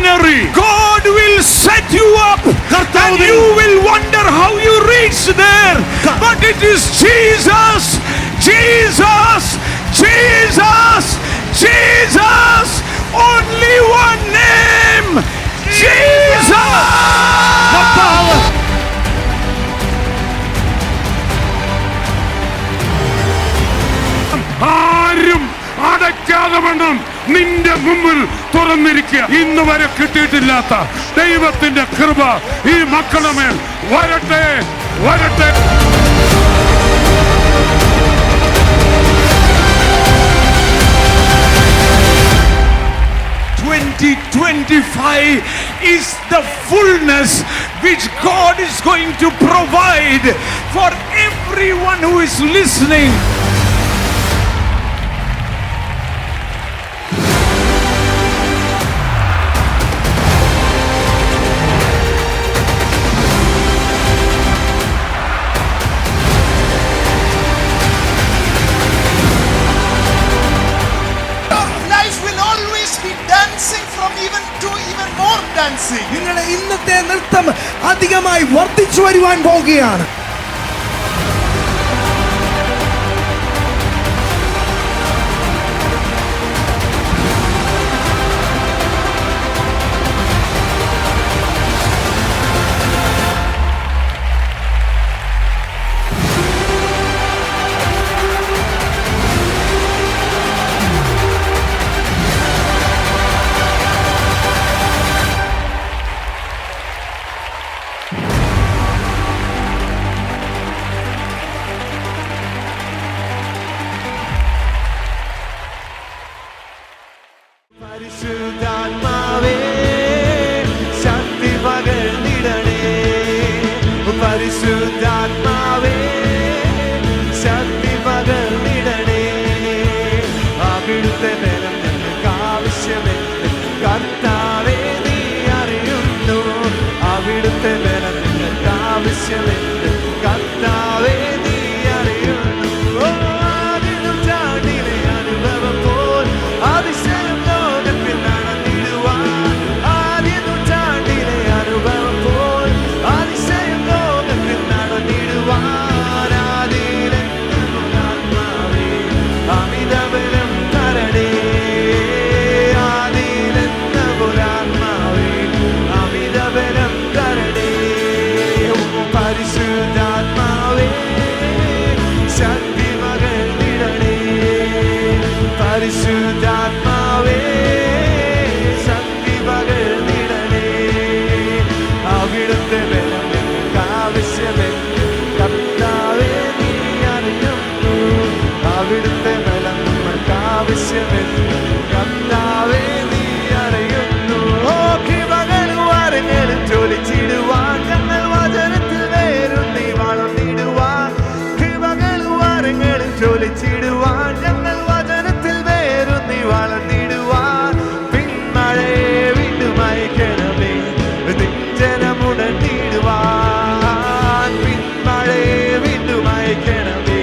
seminary. God will set you up and you will wonder how you reach there. But it is Jesus, Jesus, Jesus, Jesus. Only one name, Jesus. ആരും അടയ്ക്കാതെ വണ്ണം നിന്റെ മുമ്പിൽ തുറന്നിരിക്കുക. ഇന്ന് വരെ കിട്ടിയിട്ടില്ലാത്ത ദൈവത്തിന്റെ കൃപ ഈ മക്കളുടെ മേൽ വരട്ടെ, വരട്ടെ. 2025 is the fullness which God is going to provide for everyone who is listening. നിങ്ങളുടെ ഇന്നത്തെ നൃത്തം അധികമായി വർദ്ധിച്ചു വരുവാൻ പോകുകയാണ്. പരിശുദ്ധാത്മാവേ ശക്തി പകർന്നിടണേ, പരിശുദ്ധാത്മാവേ ശക്തി പകർന്നിടണേ. അവിടുത്തെ ബലം ഞങ്ങൾക്ക് ആവശ്യമെന്ന് കർത്താവേ നീ അറിയുന്നു. അവിടുത്തെ ബലം ഞങ്ങൾക്ക് ആവശ്യമെന്ന് കർത്താവേ നീ അറിയുന്നു. ആദിനും ചാടിലെ അനുഭവം പോൽ അതിശയം പരിശുദ്ധാത്മാവേ ശക്തി പകർന്നിടണേ. അവിടുത്തെ ബലം ഞങ്ങൾക്ക് ആവശ്യമെന്ന് കർത്താവേ നീ അറിയുന്നു. അവിടുത്തെ ബലം ഞങ്ങൾക്ക് ആവശ്യമെന്ന് കർത്താവേ നീ അറിയുന്നു. ഓ കൃപകളും വരങ്ങളും ജ്വലിച്ചിടുവാൻ ഞങ്ങൾ വചനത്തിൽ വേരുന്നി വളർന്നിടുവാൻ. കൃപകളും വരങ്ങളും ജ്വലിച്ചിടുവാൻ ഞങ്ങൾ വളർന്നിടുവാൻ. പിന്മഴയെ വീണ്ടും അയക്കണമേ നിഞ്ജനമുടന്നിടുവാൻ. പിന്മഴയെ വീണ്ടും അയക്കണമേ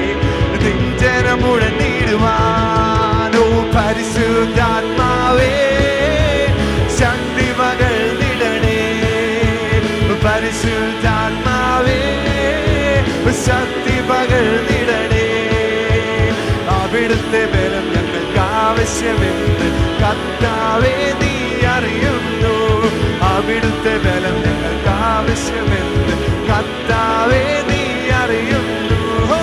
നിഞ്ജനമുടന്നിടുവാൻ. ഓ പരിശുദ്ധാത്മാവേ ശക്തി പകർന്നിടണേ, പരിശുദ്ധാത്മാവേ ശക്തി പകർന്നിടണേ. അവിടുത്തെ ബലം ആവശ്യമെന്ന് കർത്താവേ നീ അറിയുന്നു. അവിടുത്തെ ബലം ഞങ്ങൾക്ക് ആവശ്യമെന്ന് കർത്താവേ നീ അറിയുന്നു. ഓ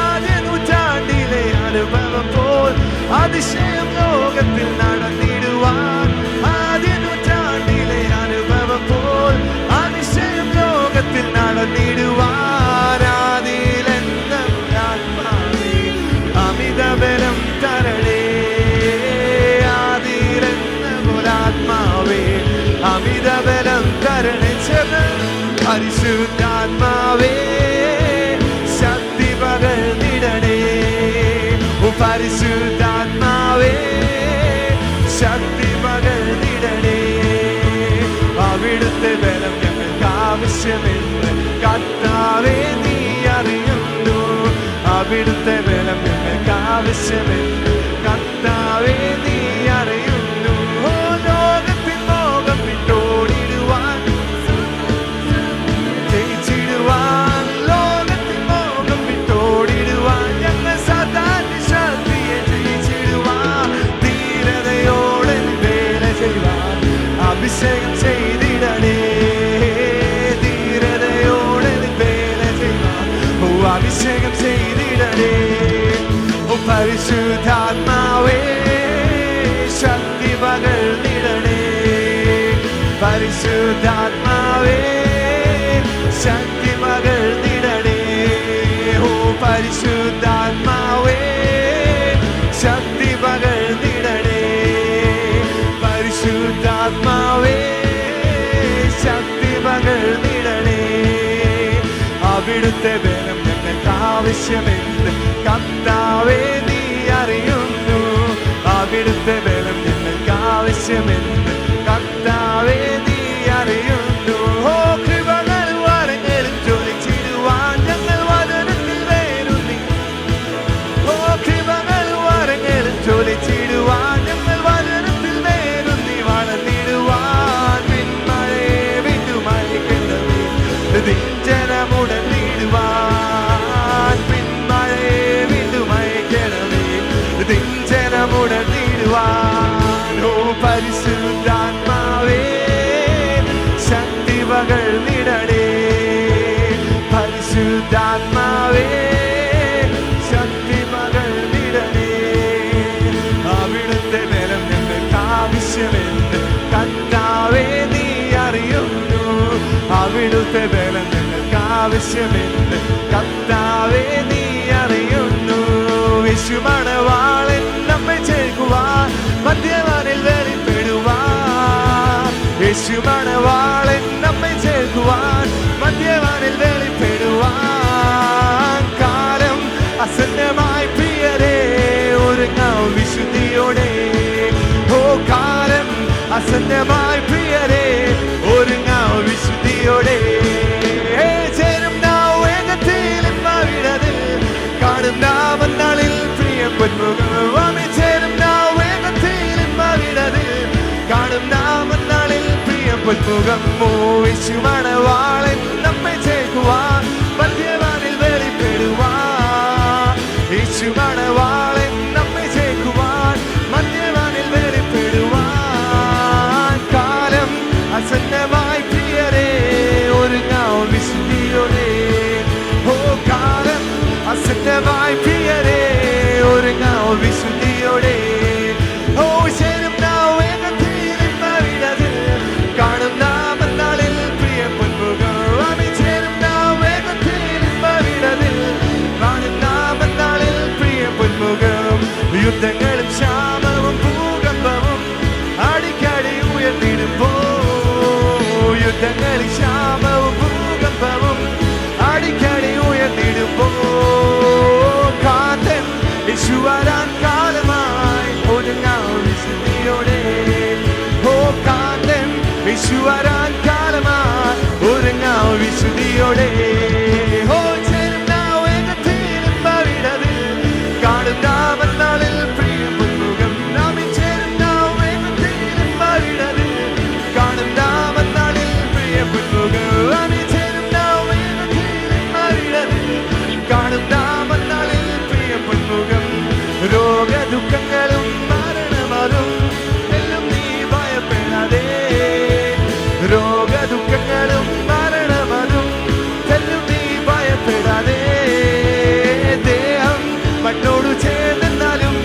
ആദ്യ നൂറ്റാണ്ടിലെ അനുഭവം പോൽ അതിശയം ലോകത്തിൽ നടന്നിടുവാൻ. ആദ്യ നൂറ്റാണ്ടിലെ അനുഭവം പോൽ അതിശയം ലോകത്തിൽ നടന്നിടുവാൻ. ആദിയിലെന്ന ആത്മാവേ അമിത ബലം തരണേ. അമിത ബലം തരണേ. പരിശുദ്ധാത്മാവേ ശക്തി പകർന്നിടണേ. പരിശുദ്ധാത്മാവേ ശക്തി പകർന്നിടണേ. അവിടുത്തെ ബലം ഞങ്ങൾക്ക് ആവശ്യമെന്ന് കർത്താവേ നീ അറിയുന്നു. അവിടുത്തെ ബലം ഞങ്ങൾക്ക് ആവശ്യമെന്ന് കർത്താവേ നീ അറിയുന്നു. ഓ ലോകത്തിൽ മോഹം വിട്ടു പരിശുദ്ധാത്മാവേ ശക്തി പകർന്നിടണേ. ഓ പരിശുദ്ധാത്മാവേ ശക്തി പകർന്നിടണേ. പരിശുദ്ധാത്മാവേ ശക്തി പകർന്നിടണേ. അവിടുത്തെ ബലം ഞങ്ങൾക്ക് ആവശ്യമെന്ന് കർത്താവേ നീ അറിയുന്നു. അവിടുത്തെ ബലം ഞങ്ങൾക്ക് ആവശ്യമെന്ന് കർത്താവേ നീ അറിയുന്നു. ഓ കൃപകൾ വരങ്ങളും ജ്വലിച്ചിടുവാൻ ഞങ്ങൾ വചനത്തിൽ വേരുന്നി. ഓ കൃപകൾ വരങ്ങളും ജ്വലിച്ചിടുവാൻ ഞങ്ങൾ വചനത്തിൽ വേരുന്നി. വളർന്നിടുവാൻ പിന്മഴയെ വിട്ടുമഴിക്കണമേ. ദിഞ്ചനമുടന്നിടുവാൻ പിന്മഴയെ വിട്ടുമഴിക്കണമേ. ദിഞ്ചനമുടന്നിടുവാൻ ഓ പരിശുദ്ധാത്മാവേ ശക്തി പകർന്നിടണേ. പരിശുദ്ധാത്മാവേ ശക്തി പകർന്നിടണേ. അവിടുത്തെ ബലം ഞങ്ങൾക്ക് ആവശ്യമെന്ന് കർത്താവേ നീ അറിയുന്നു. അവിടുത്തെ ബലം ഞങ്ങൾക്ക് ആവശ്യമെന്ന് കർത്താവേ നീ അറിയുന്നു. യേശുമണവാളൻ നമ്മെ ചേർക്കുവാൻ മധ്യവാനിൽ വെളിപ്പെടുവാൻ. യേശുമണവാളൻ നമ്മെ ചേർക്കുവാൻ മധ്യവാനിൽ വെളിപ്പെടുവാൻ. കാലം അസന്നമായി പ്രിയരേ ഒരുങ്ങാം വിശുദ്ധിയോടെ. ഓ കാലം അസന്നമായി പ്രിയരേ ഒരുങ്ങാം വിശുദ്ധിയോടെ. ചേരും നാം വേഗത്തിലും അവിടതിൽ കാണും നാം നാളിൽ പ്രിയം പൊന്മുഖം. ചേരും നാം വേഗത്തിലും അവിടതിൽ കാണും നാം നാളിൽ പ്രിയം പൊന്മുഖം. യേശുമണവാളൻ നമ്മെ ചേർക്കുവാൻ മധ്യവാനിൽ വെളിപ്പെടുവാൻ. യേശുമണവാളൻ നമ്മെ ചേർക്കുവാൻ മധ്യവാനിൽ വെളിപ്പെടുവാൻ. കാലം അസന്നമായി പ്രിയരേ ഒരുങ്ങാം വിശുദ്ധിയോടെ. ഓ കാലം അസന്നമായി പ്രിയരേ ഒരുങ്ങാം വിശുദ്ധിയോടെ. ഓ ചേരും നാം വേഗത്തിലും അവിടതിൽ കാണും നാം നാളിൽ പ്രിയം പൊന്മുഖം. ചേരും നാം വേഗത്തിലും അവിടതിൽ കാണും നാം നാളിൽ പ്രിയം പൊന്മുഖം. യുദ്ധങ്ങളും ക്ഷാമവും ഭൂകമ്പവും അടിക്കടി ഉയർന്നിടുമ്പോ. യുദ്ധങ്ങളിൽ ക്ഷാമവും ഭൂകമ്പവും അടിക്കടി ഉയർന്നിടുമ്പോ. കാന്തൻ യേശു വരാൻ കാലമായി ഒരുങ്ങാം വിശുദ്ധിയോടെ. ഓ കാന്തൻ യേശു വരാൻ കാലമായി ഒരുങ്ങാം വിശുദ്ധിയോടെ. ഓ ചേരും നാം വേഗത്തിലും അവിടതിൽ കാണും നാം നാളിൽ പ്രിയം പൊന്മുഖം. നാം ചേരും നാം വേഗത്തിലും അവിടതിൽ കാണും നാം നാളിൽ പ്രിയം പൊന്മുഖം. ചേരും നാം വേഗത്തിലും അവിടതിൽ കാണും നാം നാളിൽ പ്രിയം പൊന്മുഖം. രോഗദുഃഖങ്ങളും മരണമതും എല്ലാം നീ ഭയപ്പെടാതെ. രോഗദുഃഖങ്ങളും മരണമതും എല്ലാം നീ ഭയപ്പെടാതെ. ദേഹം മണ്ണോട് ചേർന്നാലും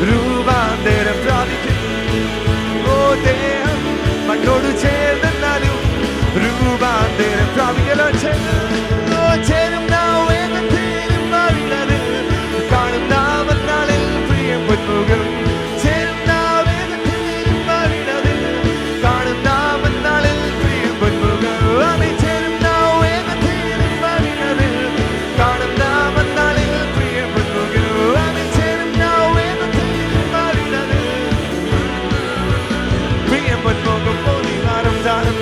രൂപാന്തരം പ്രാപിക്കും. ഓ ദേഹം മണ്ണോട് ചേർന്നാലും രൂപാന്തരം പ്രാപിക്കലോ. ചേരും നാം വേഗത്തിലും അവിടതിൽ കാണും നാം നാളിൽ പ്രിയം പൊന്മുഖം. ചേരും നാം വേഗത്തിലും അവിടതിൽ കാണും നാം നാളിൽ പ്രിയം പൊന്മുഖം. ചേരും നാം വേഗത്തിലും അവിടതിൽ കാണും നാം നാളിൽ പ്രിയം പൊന്മുഖം. ചേരും നാം വേഗത്തിലും അവിടതിൽ പ്രിയം പൊന്മുഖം.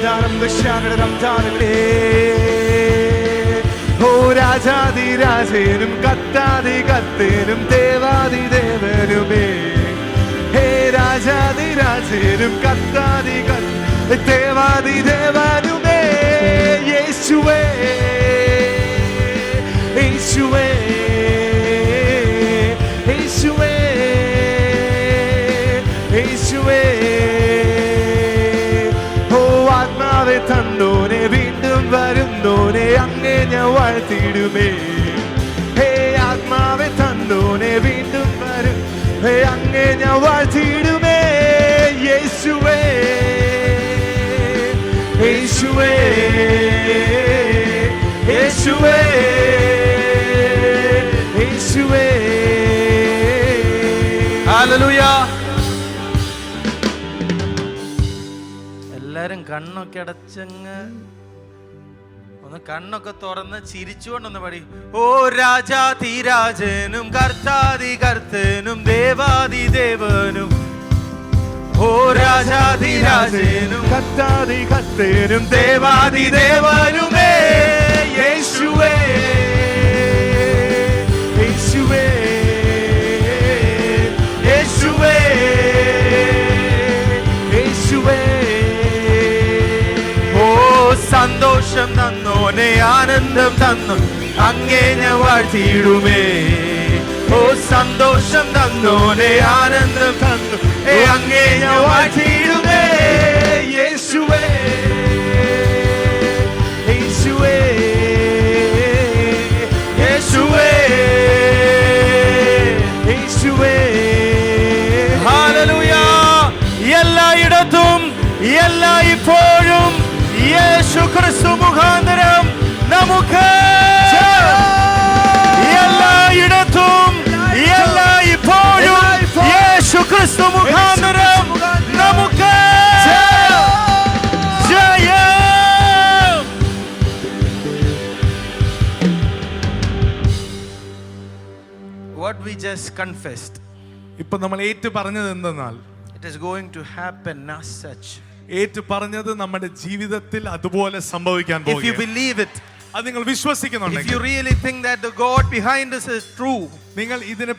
ധാരം ദശാകരം ധാരങ്ങളേ. ഓ രാജാതിരാജനും കത്താതി കത്തേനും ദേവാതി ദേവനുമേ. ഹേ രാജാതിരാജനും കത്താതി ദേവാതി ദേവനുമേ. യേശുവേ യേശുവേ യേശുവേ യേശുവേ. ഓ ആത്മാവെ തന്നോനെ വീണ്ടും വരുന്നോനെ അങ്ങേ ഞാൻ വാഴ്ത്തിടുമേ. ഹേ ആത്മാവെ തന്നോനെ വീണ്ടും വരും അങ്ങേ ഞാൻ വാഴ്ത്തിടുമേ. യേശുവേ യേശുവേ യേശുവേ യേശുവേ യേശുവേ. ഹല്ലേലൂയ. എല്ലാരും കണ്ണൊക്കെ അടച്ചങ്ങ് ഒന്ന് കണ്ണൊക്കെ തുറന്ന് ചിരിച്ചുകൊണ്ടൊന്ന് പാടി. ഓ രാജാധിരാജനും കർത്താതി കർത്തനും ദേവാദി ദേവനും. ഓ രാജാധിരാജനും കർത്താതി കർത്തനും ദേവാദി ദേവനുമേ യേശുവേ യേശുവേ യേശുവേ യേശുവേ. ഓ സന്തോഷം തന്നോനെ ആനന്ദം തന്നു അങ്ങേ ഞാൻ വാഴ്ത്തിയിടുമേ. ഓ സന്തോഷം തന്നോനെ ആനന്ദം തന്നു അങ്ങേ ഞാൻ വാഴ്ത്തിയിടുമേ. യേശുവേ യേശുവേ യേശുവേ യേശുവേ. ഹല്ലേലൂയ. എല്ലായിടത്തും എല്ലായ്പ്പോഴും യേശു ക്രിസ്തു മുഖാന്തരം നമുക്ക് എല്ലായിടത്തും എല്ലായ്പ്പോഴും യേശു ക്രിസ്തു മുഖാന്തരം നമുക്ക് ജയം. What we just confessed, ഇപ്പൊ നമ്മൾ ഏറ്റു പറഞ്ഞത് എന്തെന്നാൽ it is going to happen as such. ഏറ്റു പറഞ്ഞത് നമ്മുടെ ജീവിതത്തിൽ അതുപോലെ സംഭവിക്കാൻ If you പോകുന്നു. believe it, അത് നിങ്ങൾ if you വിശ്വസിക്കുന്നുണ്ടെങ്കിൽ, really think that the God behind us is true, നിങ്ങൾ ഇതിന്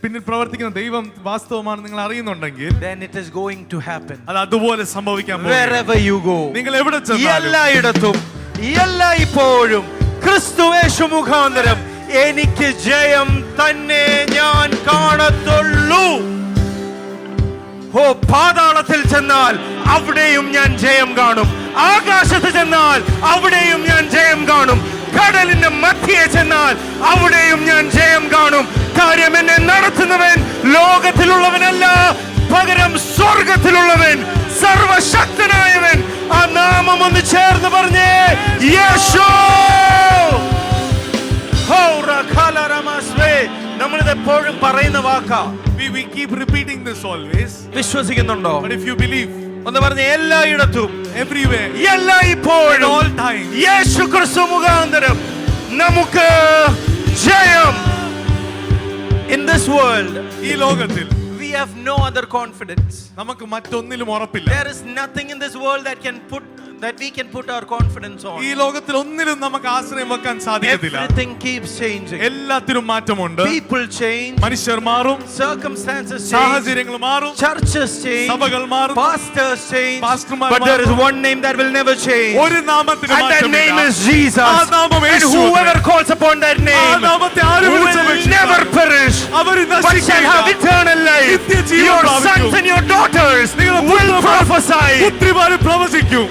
പിന്നിൽ പ്രവർത്തിക്കുന്ന ദൈവം വാസ്തവമാണ് നിങ്ങൾ അറിയുന്നുണ്ടെങ്കിൽ, then it is going to happen. അത് അതുപോലെ സംഭവിക്കാൻ പോകുന്നു. Wherever you go, നിങ്ങൾ എവിടെ ചെന്നാലും എല്ലായിടത്തും എല്ലായ്പ്പോഴും ക്രിസ്തുയേശു മുഖാന്തരം എനിക്ക് ജയം തന്നെ ഞാൻ കാണത്തുള്ളൂ. ഓ പാതാളത്തിൽ ചെന്നാൽ അവിടെയും ഞാൻ ജയം കാണും. ആകാശത്ത് ചെന്നാൽ അവിടെയും ഞാൻ ജയം കാണും. കടലിന്റെ മധ്യേ ചെന്നാൽ അവിടെയും ഞാൻ ജയം കാണും. കാര്യം എന്നെ നടത്തുന്നവൻ ലോകത്തിലുള്ളവനല്ല, പകരം സ്വർഗത്തിലുള്ളവൻ, സർവശക്തനായവൻ. ആ നാമം ഒന്ന് ചേർന്ന് പറഞ്ഞേ, യേശു. നമ്മളിത് എപ്പോഴും പറയുന്ന വാക്കാ. we keep repeating this always. വിശ്വസിക്കുന്നുണ്ടോ? But if you believe, ഒന്ന് പറഞ്ഞ എല്ലായിടത്തും everywhere, എല്ലായ്പ്പോഴും all time, യേശു ക്രിസ്തു മുഖാന്തരം നമുക്ക് ജയം. In this world, ഈ ലോകത്തിൽ we have no other confidence. നമുക്ക് മറ്റൊന്നിലും ഉറപ്പില്ല. There is nothing in this world that we can put our confidence on. ഈ ലോകത്തിൽ ഒന്നിലും നമുക്ക് ആശ്രയം വെക്കാൻ സാധിക്കത്തില്ല. Everything keeps changing. എല്ലാത്തിനും മാറ്റമുണ്ട്. People change, മനുഷ്യർ മാറും, circumstances change, സാഹചര്യങ്ങൾ മാറും, churches change, സഭകൾ മാറും, pastors change, പാസ്റ്റർമാർ but there is മാറും. one name that will never change. ഒരു നാമത്തിന് And that മാറ്റമില്ല. name is Jesus. ആ നാമം And Yeshu. whoever calls upon that ആ name നാമത്തെ ആര് will വിളിച്ചപേക്ഷിച്ചാലും never perish, our but shall നശിക്കുകയില്ല. have eternal life. നിത്യജീവൻ Your പ്രാപിക്കും. sons and your daughters will prophesy. പുത്രിമാര് പ്രവചിക്കും.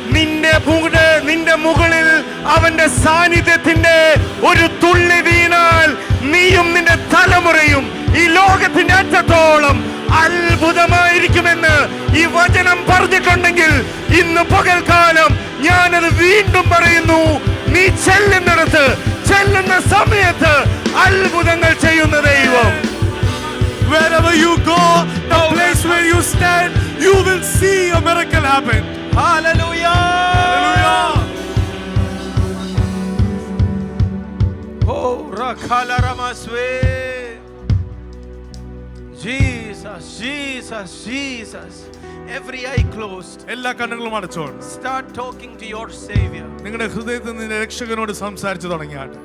നിന്റെ മുകളിൽ അവന്റെ സാന്നിധ്യത്തിന്റെ ഒരു തുള്ളി വീണാൽ നീയും നിന്റെ തലമുറയും ഈ ലോകത്തിന്റെ അറ്റത്തോളം അത്ഭുതമായിരിക്കുമെന്ന് ഈ വചനം പറഞ്ഞിട്ടുണ്ടെങ്കിൽ ഇന്ന് പകൽക്കാലം ഞാനത് വീണ്ടും പറയുന്നു. നീ ചെല്ലുന്ന സമയത്ത് അത്ഭുതങ്ങൾ ചെയ്യുന്ന ദൈവം. Wherever you go, the place where you stand, you will see a miracle happen. Hallelujah. Hallelujah. Oh, rakhala ramaswe. Jesus, Jesus, Jesus. Every eye closed. എല്ലാ കണ്ണുകളും അടച്ചോണ്ട് Start talking to your Savior. നിങ്ങളുടെ ഹൃദയത്തിൽ നിന്ന് രക്ഷകനോട് സംസാരിച്ചു തുടങ്ങിയാട്ടെ.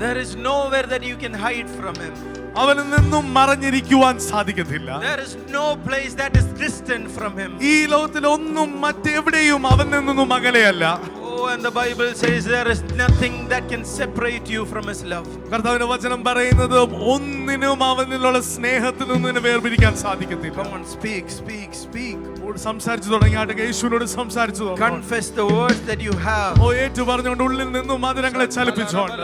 There is nowhere that you can hide from Him. അവനിൽ നിന്നും മറഞ്ഞിരിക്കുവാൻ സാധിക്കത്തില്ല. There is no place that is distant from Him. ഈ ലോകത്തിൽ ഒന്നും മറ്റെവിടെയും അവനിൽ നിന്നും അകലെയല്ല. Oh, and the Bible says there is nothing that can separate you from His love. കർത്താവിന്റെ വചനം പറയുന്നത് ഒന്നിനും അവനിലുള്ള സ്നേഹത്തിൽ നിന്ന് വേർപിരിക്കാൻ സാധിക്കത്തില്ല. Come on, speak, speak, speak. സംസാരിച്ചു തുടങ്ങിയാട്ടെ. യേശുവിനോട് സംസാരിച്ചു തുടങ്ങി. Confess the words that you have. ഓ ഏറ്റു പറഞ്ഞുകൊണ്ട് ഉള്ളിൽ നിന്നും മധുരങ്ങളെ ചലിപ്പിച്ചോണ്ട്.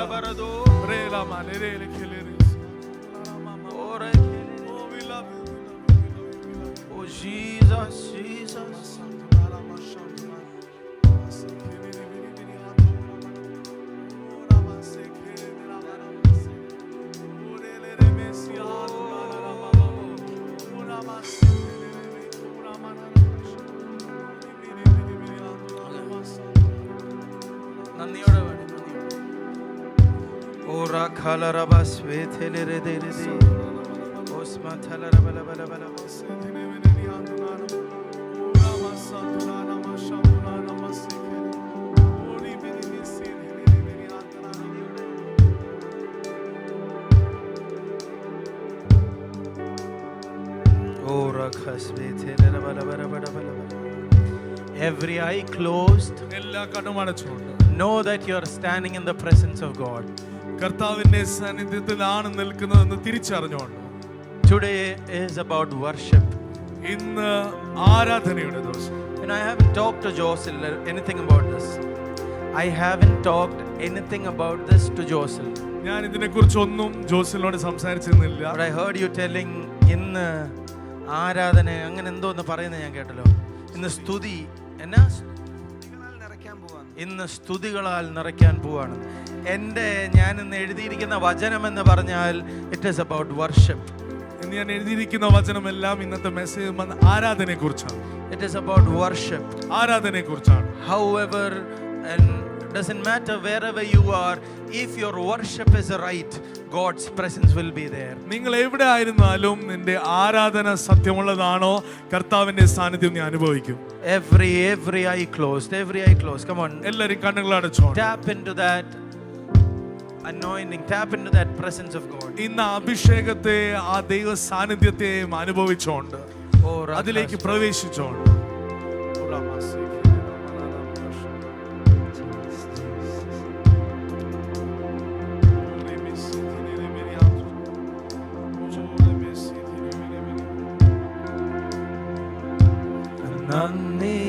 Oh Jesus, Jesus. നന്ദിയോടെ പാടി, നന്ദിയോടെ. ഓ റാഖാലറബസ് വേഥെലെരെദെരെദെ. ഓസ്മാഥലറബലബലബല. Every eye closed. എല്ലാ കണ്ണും അടച്ചുകൊണ്ട് Know that you are standing in the presence of God. കർത്താവിന്റെ സാന്നിധ്യത്തിലാണ് നിൽക്കുന്നതെന്ന് തിരിച്ചറിഞ്ഞുകൊണ്ട്. Today is about worship. ഇന്ന് ആരാധനയുടെ ദിവസം. And I haven't talked to Jocelyn anything about this. I haven't talked anything about this to Jocelyn. ഞാൻ ഇതിനെക്കുറിച്ചൊന്നും ജോസിനോട് സംസാരിച്ചിരുന്നില്ല. But I heard you telling ഇന്ന് ആരാധന അങ്ങനെ എന്തോന്ന് പറയുന്നത് ഞാൻ കേട്ടല്ലോ. ഇന്ന് സ്തുതി എന്നാ ഇന്ന് സ്തുതികളാൽ നിറയ്ക്കാൻ പോവാണ്. ഞാൻ ഇന്ന് എഴുതിയിരിക്കുന്ന വചനം എന്ന് പറഞ്ഞാൽ ഇറ്റ് ഈസ് അബൌട്ട് വർഷിപ്പ്. ഇന്ന് ഞാൻ എഴുതിയിരിക്കുന്ന വചനമെല്ലാം ഇന്നത്തെ മെസ്സേജ് ആരാധനയെ കുറിച്ചാണ്. ഇറ്റ് ഈസ് അബൌട്ട് വർഷിപ്പ്, ആരാധനയെ കുറിച്ചാണ്. However, and doesn't matter wherever you are, if your worship is right, God's presence will be there. നിങ്ങൾ എവിടെ ആയിരുന്നാലും നിന്റെ ആരാധന സത്യമുള്ളതാണോ കർത്താവിന്റെ സാന്നിധ്യം നീ അനുഭവിക്കും. Every eye closed, every eye closed. Come on, എല്ലാവരും കണ്ണുകൾ അടച്ചോ. tap into that anointing, tap into that presence of God. ഇന്ന് അഭിഷേകത്തെ, ആ ദൈവ സാന്നിധ്യത്തെ അനുഭവിച്ചോണ്ട് അതിലേക്ക് പ്രവേശിച്ചോണ്ട്.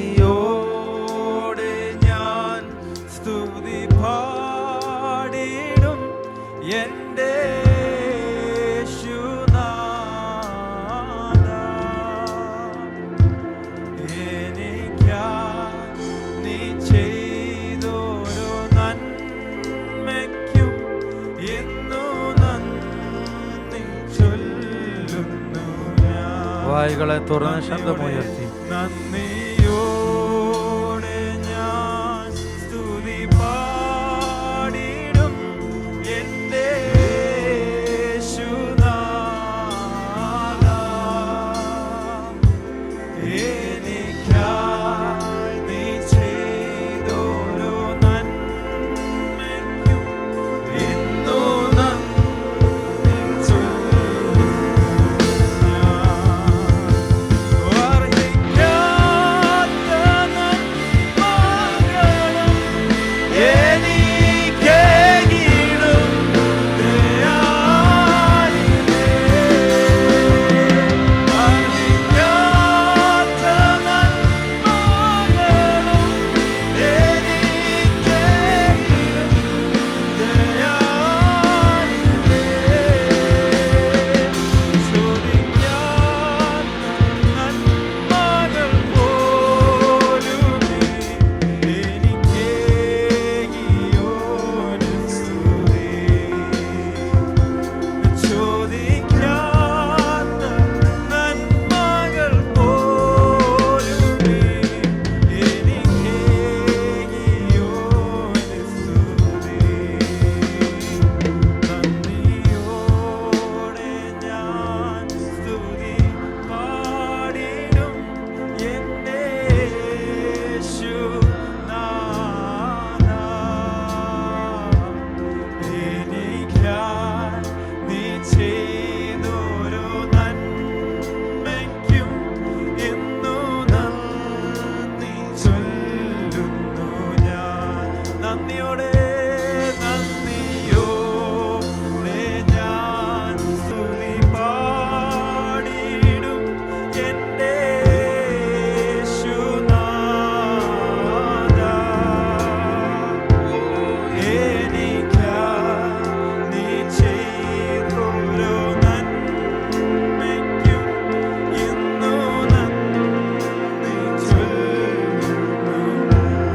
നന്ദിയോടെ ഞാൻ സ്തുതി പാടിടും എൻ്റെ യേശുനാഥാ. എനിക്കായി നീ ചെയ്തൊരു നന്മയ്ക്കും ഇന്നു നന്ദി ചൊല്ലുന്നു ഞാൻ. വായുകളെ തുറന്ന് ശബ്ദമുയർത്തി നന്ദിയോടെ ഞാൻ സ്തുതി പാടിടും എൻ്റെ യേശുനാഥാ. എനിക്കായി നീ ചെയ്തൊരു നന്മയ്ക്കും ഇന്നു നന്ദി ചൊല്ലുന്നു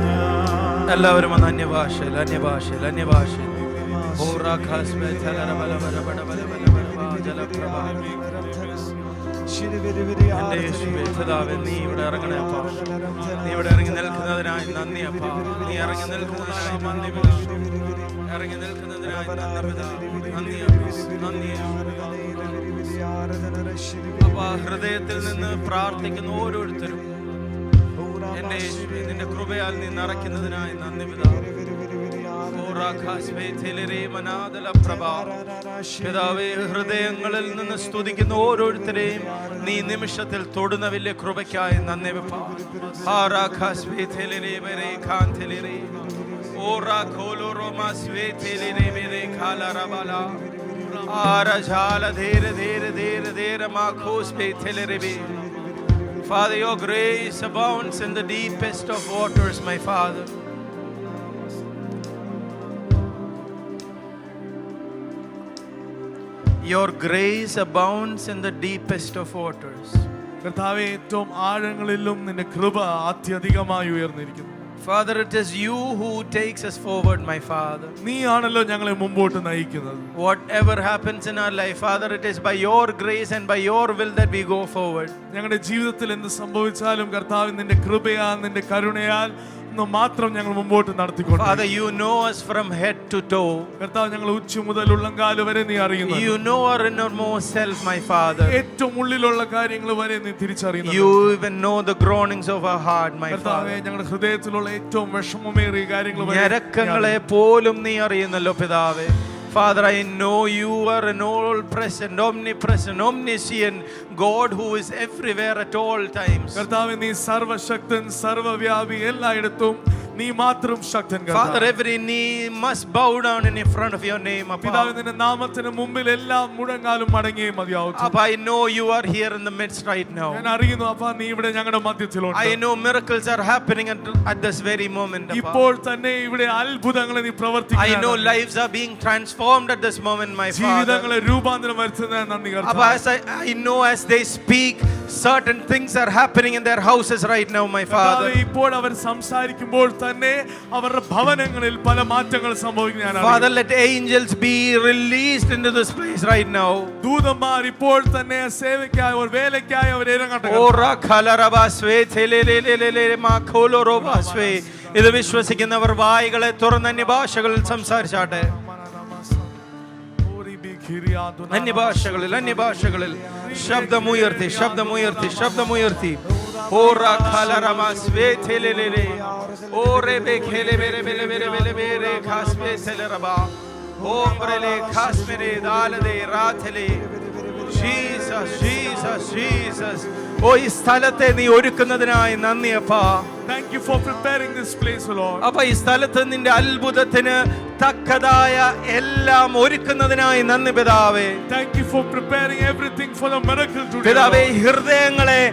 ഞാൻ. എല്ലാവരും ഒന്ന് അന്യഭാഷയിൽ എന്റെ യേശുവേ പിതാവേ, നീ ഇവിടെ ഇറങ്ങണേ അപ്പാ. നീ ഇവിടെ ഇറങ്ങി നിൽക്കുന്നതിനായി നന്ദി അപ്പാ. നീ ഇറങ്ങി നിൽക്കുന്നതിനായി നന്ദി പിതാവേ. ഇറങ്ങി നിൽക്കുന്നതിനായി നന്ദി പിതാവേ. നന്ദി അപ്പാ. നന്ദി അപ്പാ. ഹൃദയത്തിൽ നിന്ന് പ്രാർത്ഥിക്കുന്ന ഓരോരുത്തരും എന്റെ യേശുവേ, നിന്റെ കൃപയാൽ നീ നിറയ്ക്കുന്നതിനായി നന്ദി പിതാവേ. പിതാവേ, ഹൃദയങ്ങളിൽ നിന്ന് സ്തുതിക്കുന്ന ഓരോരുത്തരെയും നീ നിമിഷത്തിൽ തൊടുന്ന വലിയ കൃപയ്ക്കായി നന്ദി വെപ്പാ. Father, your grace abounds in the deepest of waters, my Father. Your grace abounds in the deepest of waters. കർത്താവേ, ഏറ്റവും ആഴങ്ങളിലും നിന്റെ കൃപ അത്യധികമായി ഉയർന്നിരിക്കുന്നു. Father, it is you who takes us forward, my Father. നീയാണല്ലോ ഞങ്ങളെ മുമ്പോട്ട് നയിക്കുന്നത്. Whatever happens in our life, Father, it is by your grace and by your will that we go forward. ഞങ്ങളുടെ ജീവിതത്തിൽ എന്ത് സംഭവിച്ചാലും കർത്താവേ, നിന്റെ കൃപയാൽ നിന്റെ കരുണയാൽ മാത്രം ഞങ്ങൾ മുമ്പോട്ട് നടത്തിക്കൊണ്ട്. Father, you know us from head to toe. കർത്താവ്, ഞങ്ങൾ ഉച്ച മുതൽ ഉള്ളങ്കാല് വരെ നീ അറിയുന്നു. You know our innermost self, my Father. ഏറ്റവും ഉള്ളിലുള്ള കാര്യങ്ങൾ വരെ നീ തിരിച്ചറിയുന്നു. You even know the groanings of our heart, my Father. ഞങ്ങളുടെ ഹൃദയത്തിലുള്ള ഏറ്റവും വിഷമമേറിയ കാര്യങ്ങൾ വരെ ഞരക്കങ്ങളെ പോലും നീ അറിയുന്നല്ലോ പിതാവേ. Father, I know you are an all-present, omnipresent, omniscient God who is everywhere at all times. കർത്താവേ, നീ സർവശക്തൻ, സർവവ്യാപി, എല്ലായിടത്തും നീ മാത്രം ശക്തൻ. Father, every knee must bow down in front of your name. പിതാവേ, നിന്റെ നാമത്തിന് മുമ്പിൽ എല്ലാ മുഴങ്കാലും മടങ്ങിയേ മതിയാവൂ. I know you are here in the midst right now. ഞാൻ അറിയുന്നു അപ്പാ, നീ ഇവിടെ ഞങ്ങളുടെ മധ്യത്തിലുണ്ട്. I know miracles are happening at this very moment. ഇപ്പോൾ തന്നെ ഇവിടെ അത്ഭുതങ്ങൾ നീ പ്രവർത്തിക്കുന്നു. I know lives are being transformed at this moment, my Father. ജീവിതങ്ങളെ രൂപാന്തരം വരുത്തുന്നതിന് നന്ദി കർത്താവേ. I know as they speak, certain things are happening in their houses right now, my Father. ഇപ്പോൾ അവർ സംസാരിക്കുമ്പോൾ തന്നെ അവരുടെ ഭവനങ്ങളിൽ പല മാറ്റങ്ങൾ സംഭവിക്കുന്നു. Father, let angels be released into this place right now. ദൂതന്മാർ ഇപ്പോൾ തന്നെ സേവയ്ക്കായി ഒരു വേലയ്ക്കായി അവർ ഇറങ്ങട്ടെ. ഇത് വിശ്വസിക്കുന്നവർ വായികളെ തുറന്ന് അന്യഭാഷകളിൽ സംസാരിച്ചാട്ടെ. അന്യഭാഷകളിൽ ശബ്ദമുയർത്തി ശബ്ദമുയർത്തി ശബ്ദമുയർത്തി. Ora kalarama svetelelele. Ore bekele bere bere bere bere bere kasme seleraba. Ombrele kasmere dalade ratele. Jesus, Jesus, Jesus. Oh, ഈ സ്ഥലത്തെ നീ ഒരുക്കുന്നതിനായി നന്ദി അപ്പാ. Thank you for preparing this place, Lord. അപ്പ ഈ സ്ഥലത്ത് നിന്റെ അത്ഭുതത്തിന് തക്കതായ എല്ലാം ഒരുക്കുന്നതിനായി നന്ദി പിതാവേ. Thank you for preparing everything for the miracle today. പിതാവേ, ഹൃദയങ്ങളെ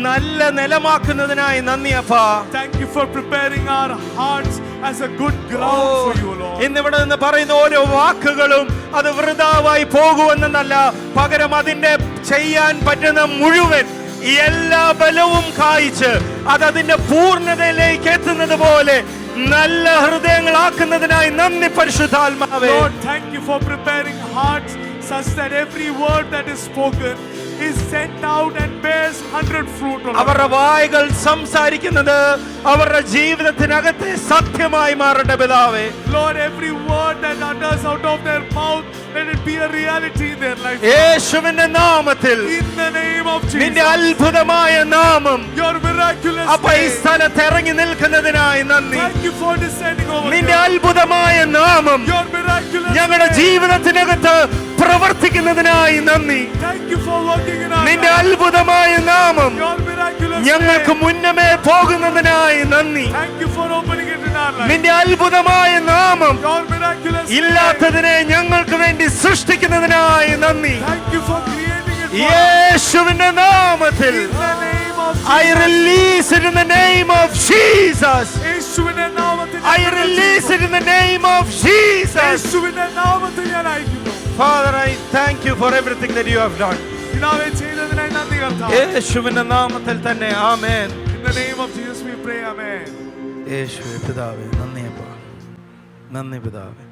നല്ല നിലമാക്കുന്നതിനായി നന്ദി അപ്പാ. Thank you for preparing our hearts as a good ground for you, Lord. ഇന്നിവിടെ നിന്ന് പറയുന്ന ഓരോ വാക്കുകളും അത് വൃഥാവായി പോകുമെന്നല്ല, പകരം അതിന്റെ ചെയ്യാൻ പറ്റുന്ന മുഴുവൻ എല്ലാ ബലവും കായിച്ച് അതിന്റെ പൂർണ്ണതയിലേക്ക് എത്തുന്നത് പോലെ നല്ല ഹൃദയങ്ങളാക്കുന്നതിനായി നന്ദി പരിശുദ്ധാത്മാവേ. Lord, thank you for preparing hearts such that every word that is spoken is sent out and bears 100 fruit. അവരുടെ വായ്കൾ സംസാരിക്കുന്നത് അവരുടെ ജീവിതത്തിനകത്തെ സത്യമായി മാറട്ടെ പിതാവേ. Lord, every word that utters out of their mouth, let it be a reality in their life. യേശുവിന്റെ നാമത്തിൽ, in the name of Jesus, നിന്റെ അത്ഭുതമായ നാമം your miraculous അപ്പ ഈ സ്ഥലത്ത് ഇറങ്ങി നിൽക്കുന്നതിനായി നന്ദി. Thank you for descending over നിന്റെ അത്ഭുതമായ നാമം your miraculous ഞങ്ങളുടെ ജീവിതത്തിനകത്ത് പ്രവർത്തിക്കുന്നതിനായി നന്ദി. Thank you for working in our നിന്റെ അത്ഭുതമായ നാമം your miraculous ഞങ്ങൾക്ക് മുന്നമേ പോകുന്നതിനായി നന്ദി. Thank you for opening it in our life. നിന്റെ അത്ഭുതമായ നാമം your miraculous ഇല്ലാത്തതിനെ ഞങ്ങൾക്ക് വേണ്ടി സൃഷ്ടിക്കുന്നതിനായി നന്ദി. Thank you for creating it. യേശുവിന്റെ നാമത്തിൽ in the name of I release it in the name of Jesus. യേശുവിന്റെ നാമത്തിൽ I release it in the name of Jesus. യേശുവിന്റെ നാമത്തിൽ ഞാൻ അയക്കുന്നു. Father, I thank you for everything that you have done. പിതാവേ, ചെയ്തതിനായി നന്ദി കർത്താവേ. യേശുവിന്റെ നാമത്തിൽ തന്നെ ആമേൻ. In the name of Jesus we pray, amen. യേശുവേ പിതാവേ, നന്ദി അപ്പാ, നന്ദി പിതാവേ.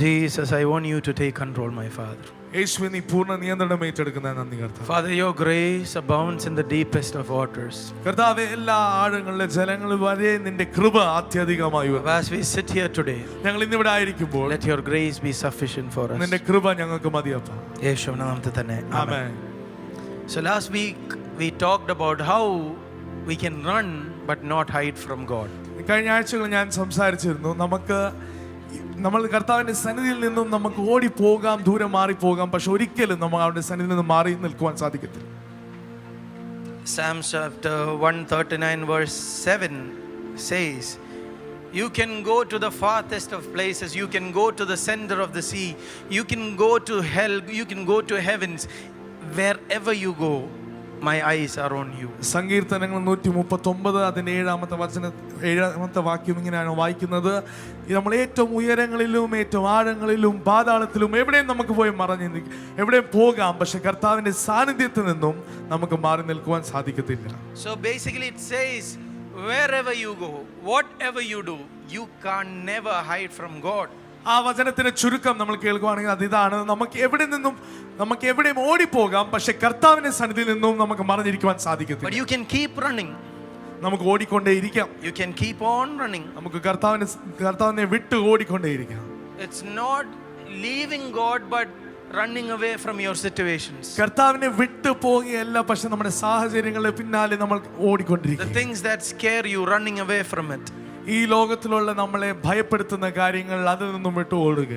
Jesus, I want you to take control, my Father. യേശുവേ നീ പൂർണ്ണ നിയന്ത്രണം ഏറ്റെടുക്കുന്ന നന്ദി കർത്താവേ. Father, your grace abounds in the deepest of waters. കർത്താവേ എല്ലാ ആഴങ്ങളിലെ ജലങ്ങൾ വരെ നിന്റെ കൃപ അത്യധികമായി വരുന്നു. As we sit here today, ഞങ്ങൾ ഇന്നിവിടെ ആയിരിക്കുമ്പോൾ let your grace be sufficient for us. നിന്റെ കൃപ ഞങ്ങൾക്ക് മതിയപ്പാ. യേശുവിന്റെ നാമത്തിൽ തന്നെ. ആമേൻ. So last week we talked about how we can run but not hide from God. കഴിഞ്ഞ ആഴ്ചകൾ ഞാൻ സംസാരിച്ചിരുന്നു, നമ്മൾ കർത്താവിന്റെ സന്നിധിയിൽ നിന്നും നമുക്ക് ഓടിപ്പോകാം, ദൂരെ മാറിപ്പോകാം, പക്ഷെ ഒരിക്കലും നമ്മൾ അവന്റെ സന്നിധിയിൽ നിന്ന് മാറി നിൽക്കുവാൻ സാധിക്കത്തില്ല. Psalms chapter 139 verse 7 says, you can go to the farthest of places, you can go to the center of the sea, you can go to hell, you can go to heavens, wherever you go my eyes are on you. സങ്കീർത്തനങ്ങൾ 139 അതിന്റെ 7-ാമത്തെ വാക്യം ഇങ്ങനെയാണ് വായിക്കുന്നത്, നമ്മൾ ഏറ്റവും ഉയരങ്ങളിലും ഏറ്റവും ആഴങ്ങളിലും പാതാളത്തിലും എവിടെയും നമുക്ക് പോയി മറഞ്ഞു എവിടെയും പോകാം, പക്ഷെ കർത്താവിന്റെ സാന്നിധ്യത്തിൽ നിന്നും നമുക്ക് മാറി നിൽക്കുവാൻ സാധിക്കത്തില്ല. So basically it says wherever you go, whatever you do, you can never hide from God. ആ വചനത്തിന്റെ ചുരുക്കം നമ്മൾ കേൾക്കുവാണെങ്കിൽ അതിതാണ്, നമുക്ക് എവിടെയും ഓടിപ്പോകാം, പക്ഷെ കർത്താവിന്റെ സന്നിധിയിൽ നിന്നും നമുക്ക് മറഞ്ഞിരിക്കുവാൻ സാധിക്കത്തില്ല. But you can keep running. നമുക്ക് ഓടിക്കൊണ്ടേയിരിക്കാം. You can keep on running. നമുക്ക് കർത്താവിനെ വിട്ട് ഓടിക്കൊണ്ടേയിരിക്കാം. It's not leaving God but running away from your situations. കർത്താവിനെ വിട്ടു പോകുകയല്ല, പക്ഷെ നമ്മുടെ സാഹചര്യങ്ങളുടെ പിന്നാലെ നമ്മൾ ഓടിക്കൊണ്ടിരിക്കും. The things that scare you, running away from it. ഈ ലോകത്തിലുള്ള നമ്മളെ ഭയപ്പെടുത്തുന്ന കാര്യങ്ങൾ അതിൽ നിന്നും വിട്ടു ഓടുക.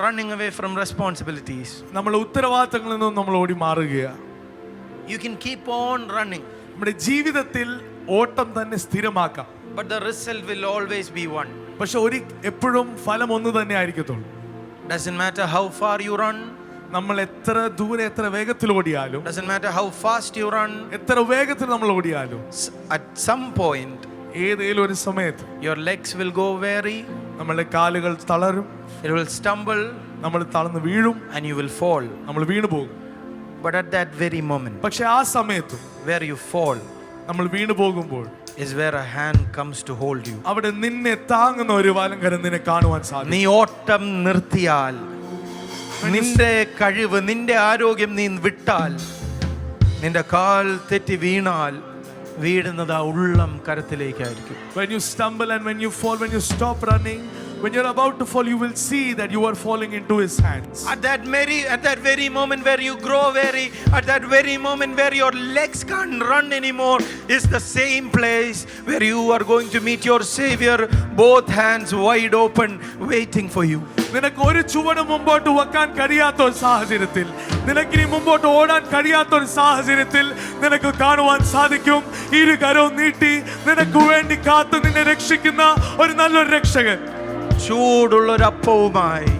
Running away from responsibilities. നമ്മുടെ ഉത്തരവാദിത്തങ്ങളിൽ നിന്നും നമ്മൾ ഓടി മാറുക. You can keep on running. നമ്മുടെ ജീവിതത്തിൽ ഓട്ടം തന്നെ സ്ഥിരമാക്കാം. But the result will always be one. പക്ഷെ എപ്പോഴും ഫലം ഒന്ന് തന്നെ ആയിരിക്കത്തുള്ളൂ. Doesn't matter how far you run. നമ്മൾ എത്ര ദൂരെ എത്ര വേഗത്തിൽ ഓടിയാലും, doesn't matter how fast you run, എത്ര വേഗത്തിൽ നമ്മൾ ഓടിയാലും, at some point ഏതെങ്കിലും ഒരു സമയത്ത് your legs will go weary, നമ്മുടെ കാലുകൾ തളരും, it will stumble, നമ്മൾ തളർന്ന് വീഴും, and you will fall. നമ്മൾ വീണു പോകും. But at that very moment, പക്ഷെ ആ സമയത്ത് where you fall, നമ്മൾ വീണു പോകുമ്പോൾ is where a hand comes to hold you. അവിടെ നിന്നെ താങ്ങുന്ന ഒരു വലങ്കരം നിന്നെ കാണുവാൻ സാധിക്കും. നീ ഓട്ടം നിർത്തിയാൽ, നിന്റെ കഴിവ്, നിന്റെ ആരോഗ്യം നീ വിട്ടാൽ, നിന്റെ കാൽ തെറ്റി വീണാൽ വീഴുന്നത് ആ ഉള്ളം കരത്തിലേക്കായിരിക്കും. When you stumble and when you fall, when you stop running, when you're about to fall, you will see that you are falling into his hands. At that very moment where you grow weary, at that very moment where your legs can't run anymore, is the same place where you are going to meet your Savior, both hands wide open, waiting for you. നിനക്ക് ഒരു ചുവട് മുമ്പോട്ട് വെക്കാൻ കഴിയാത്ത ഒരു സാഹചര്യത്തിൽ, നിനക്കിനി മുമ്പോട്ട് ഓടാൻ കഴിയാത്ത ഒരു സാഹചര്യത്തിൽ നിനക്ക് കാണുവാൻ സാധിക്കും ഇരു കരവും നീട്ടി നിനക്ക് വേണ്ടി കാത്തു നിന്നെ രക്ഷിക്കുന്ന ഒരു നല്ലൊരു രക്ഷകൻ. ചൂടുള്ളൊരപ്പവുമായി,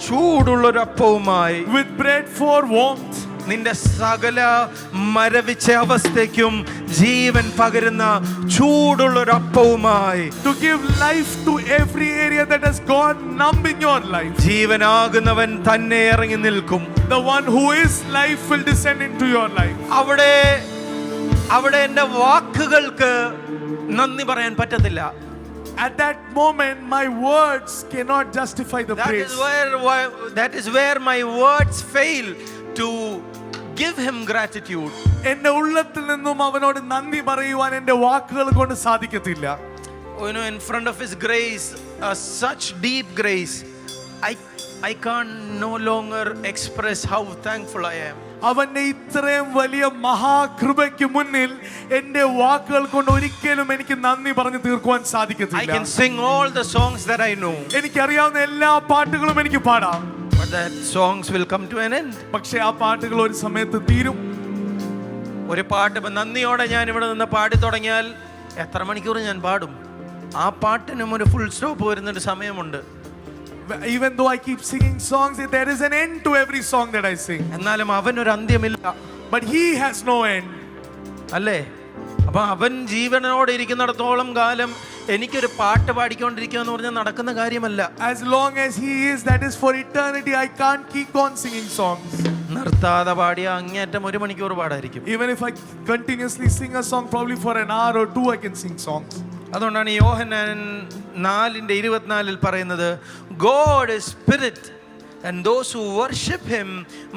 ചൂടുള്ളൊരപ്പവുമായി, with bread for warmth, നിന്റെ സകല മരവിച്ച അവസ്ഥയ്ക്കും ജീവൻ പകരുന്ന ചൂടുള്ളൊരപ്പവുമായി, to give life to every area that has gone numb in your life. ജീവനാകുന്നവൻ തന്നെ ഇറങ്ങി നിൽക്കും. The one who is life will descend into your life. അവിടെ എൻ്റെ വാക്കുകൾക്ക് നന്ദി പറയാൻ പറ്റത്തില്ല. At that moment my words cannot justify the praise. That is where my words fail to give him gratitude. എന്റെ ഉള്ളത്തിൽ നിന്നും അവനോട് നന്ദി പറയുവാൻ എന്റെ വാക്കുകൾ കൊണ്ട് സാധിക്കത്തില്ല. In front of his grace, such deep grace, I can't no longer express how thankful I am. അവന്റെ ഇത്രയും വലിയ മഹാകൃപയ്ക്ക് മുന്നിൽ എന്റെ വാക്കുകൾ കൊണ്ട് ഒരിക്കലും എനിക്ക് നന്ദി പറഞ്ഞു തീർക്കുവാൻ സാധിക്കത്തില്ല. I can sing all the songs that I know. എനിക്കറിയാവുന്ന എല്ലാ പാട്ടുകളും എനിക്ക് പാടാം. But that songs will come to an end. പക്ഷേ ആ പാട്ടുകൾ ഒരു സമയത്ത് തീരും. ഒരു പാട്ട് നന്ദിയോടെ ഞാൻ ഇവിടെ നിന്ന് പാടി തുടങ്ങിയാൽ എത്ര മണിക്കൂർ ഞാൻ പാടും? ആ പാട്ടിനും ഒരു ഫുൾ സ്റ്റോപ്പ് വരുന്നൊരു സമയമുണ്ട്. Even though I keep singing songs, there is an end to every song that I sing. എന്നാലും അവനൊരു അന്ത്യമില്ല. But he has no end. അല്ലേ? അപ്പൊ അവൻ ജീവനോടെ ഇരിക്കുന്നിടത്തോളം കാലം എനിക്കൊരു പാട്ട് പാടിക്കൊണ്ടിരിക്കുക എന്ന് പറഞ്ഞാൽ നടക്കുന്ന കാര്യമല്ല. As long as he is, that is for eternity. I can't keep on singing songs. നിർത്താതെ പാടിയ അങ്ങേറ്റം 1 മണിക്കൂർ പാടായിരിക്കും. Even if I continuously sing a song, probably for an hour or two I can sing songs. അതുകൊണ്ടാണ് യോഹന്നാൻ 4:24 പറയുന്നത്, God is spirit And those who worship him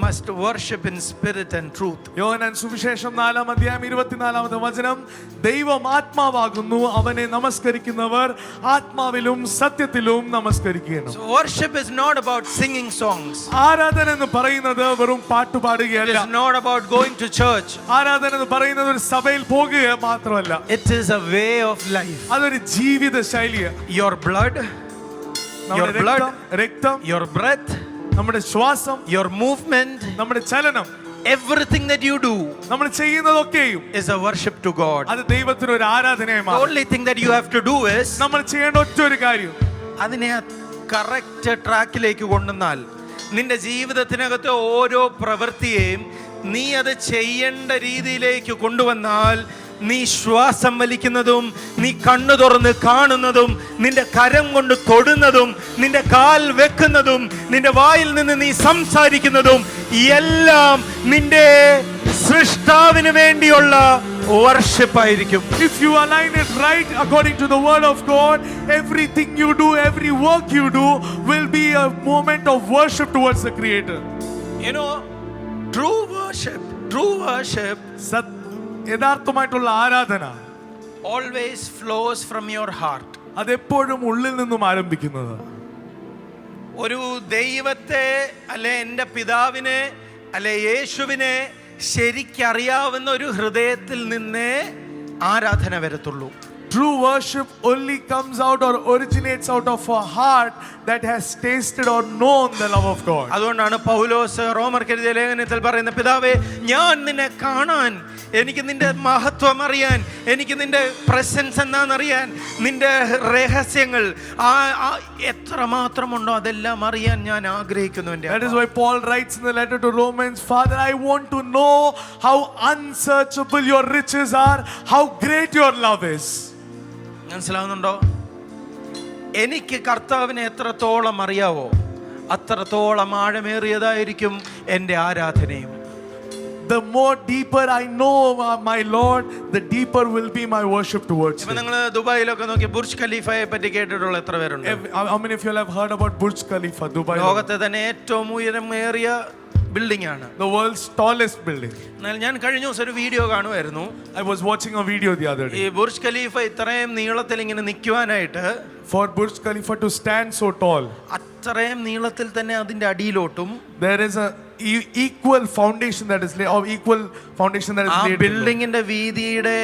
must worship in spirit and truth. യോഹന്നാൻ സുവിശേഷം 4-ാം അധ്യായം 24-ാമത്തെ വചനം, ദൈവം ആത്മാവാകുന്നു, അവനെ നമസ്കരിക്കുന്നവർ ആത്മാവിലും സത്യത്തിലും നമസ്കരിക്കണം. So worship is not about singing songs. ആരാധന എന്ന് പറയുന്നത് വെറും പാട്ട് It പാടുകയല്ല. is not about going to church. ആരാധന എന്ന് പറയുന്നത് ഒരു സഭയിൽ പോകുക മാത്രമല്ല, It is a way of life. അതൊരു ജീവിത ശൈലിയാണ്. Your blood, your നമ്മുടെ blood, രക്തം, your breath, നമ്മുടെ ശ്വാസം, your movement, നമ്മുടെ ചലനം, everything that you do നമ്മൾ ചെയ്യുന്നതൊക്കെയും is a worship to God. അത് ദൈവത്തിന് ഒരു ആരാധനയായി The മാറും. only thing that you have to do is നമ്മൾ ചെയ്യേണ്ട ഒറ്റ ഒരു കാര്യം, അതിനെ കറക്റ്റ് ട്രാക്കിലേക്ക് കൊണ്ടുവന്നാൽ നിന്റെ ജീവിതത്തിനകത്തെ ഓരോ പ്രവൃത്തിയെയും നീ അത് ചെയ്യേണ്ട രീതിയിലേക്ക് കൊണ്ടുവന്നാൽ നീ ശ്വാസം വലിക്കുന്നതും നീ കണ്ണു തുറന്ന് കാണുന്നതും നിന്റെ കരം കൊണ്ട് തൊടുന്നതും നിന്റെ കാൽ വെക്കുന്നതും നിന്റെ വായിൽ നിന്ന് നീ സംസാരിക്കുന്നതും എല്ലാം നിന്റെ സൃഷ്ടാവിന് വേണ്ടിയുള്ള വർഷിപ്പ് ആയിരിക്കും. if you align it right according to the word of God, everything you do, every work you do will be a moment of worship towards the Creator. You know, true worship യഥാർത്ഥമായിട്ടുള്ള ആരാധന always flows from your heart. അതെപ്പോഴും ഉള്ളിൽ നിന്നും ആരംഭിക്കുന്നത്. ഒരു ദൈവത്തെ അല്ലെ എൻ്റെ പിതാവിനെ അല്ലെ യേശുവിനെ ശരിക്കറിയാവുന്ന ഒരു ഹൃദയത്തിൽ നിന്നേ ആരാധന വരത്തുള്ളൂ. True worship only comes out or originates out of a heart that has tasted or known the love of God. അതുകൊണ്ടാണ് പൗലോസ് റോമർക്ക് എഴുതിയ ലേഖനത്തിൽ പറയുന്ന, പിതാവേ ഞാൻ നിന്നെ കാണാൻ, എനിക്ക് നിന്റെ മഹത്വം അറിയാൻ, എനിക്ക് നിന്റെ പ്രസൻസ് എന്താണെന്നറിയാൻ, നിന്റെ രഹസ്യങ്ങൾ എത്രമാത്രമുണ്ടോ അതെല്ലാം അറിയാൻ ഞാൻ ആഗ്രഹിക്കുന്നു. That is why Paul writes in the letter to Romans, Father, I want to know how unsearchable your riches are, how great your love is. മനസ്സിലാവുന്നുണ്ടോ? എനിക്ക് കർത്താവിനെ എത്രത്തോളം അറിയാവോ അത്രത്തോളം ആഴമേറിയതായിരിക്കും എൻ്റെ ആരാധനയും. The more deeper I know my Lord, the deeper will be my worship towards ഇപ്പൊ Him. നിങ്ങൾ ദുബായിലൊക്കെ നോക്കി ബുർജ് ഖലീഫയെ പറ്റി കേട്ടിട്ടുള്ള എത്ര പേരുണ്ട്? How many of you have heard about Burj Khalifa, Dubai? ലോകത്തെ തന്നെ ഏറ്റവും ഉയരമേറിയ ബിൽഡിംഗ് ആണ്, The world's tallest building. എന്നാൽ ഞാൻ കഴിഞ്ഞ ദിവസം ഒരു വീഡിയോ കാണുമായിരുന്നു. I was watching a video the other ഈ day. ബുർജ് ഖലീഫ ഇത്രയും നീളത്തിൽ ഇങ്ങനെ നിൽക്കുവാനായിട്ട് For Burj Khalifa to stand so tall, അത്രയും നീളത്തിൽ തന്നെ അതിന്റെ അടിയിലോട്ടും there is a equal foundation that is laid, or equal foundation that ആ is laid. ബിൽഡിങ്ങിന്റെ വീതിയുടെ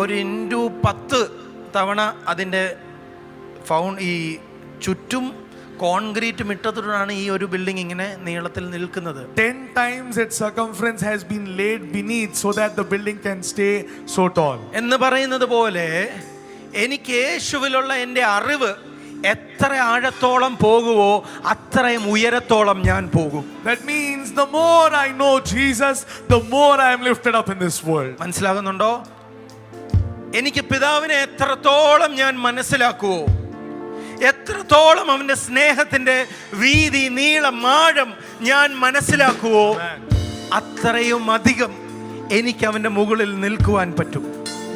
ഒരു 10 തവണ അതിന്റെ ഈ ചുറ്റും കോൺക്രീറ്റ് മിട്ടത്തോടാണ് ഈ ഒരു ബിൽഡിംഗ് ഇങ്ങനെ നീളത്തിൽ നിൽക്കുന്നത്. 10 times its circumference has been laid beneath so that the building can stay so tall. എന്ന് പറയുന്നത് പോലെ എനിക്ക് യേശുവിലുള്ള എൻ്റെ അറിവ് എത്ര ആഴത്തോളം പോകുവോ അത്രയും ഉയരത്തോളം ഞാൻ പോകും. That means the more I know Jesus, the more I am lifted up in this world. മനസ്സിലാകുന്നുണ്ടോ? എനിക്ക് പിതാവിനെ എത്രത്തോളം ഞാൻ മനസ്സിലാക്കുവോ, എത്രത്തോളം അവന്റെ സ്നേഹത്തിന്റെ വീതി നീളം ആഴം ഞാൻ മനസ്സിലാക്കുവോ അത്രയും അധികം എനിക്ക് അവന്റെ മുകളിൽ നിൽക്കുവാൻ പറ്റും.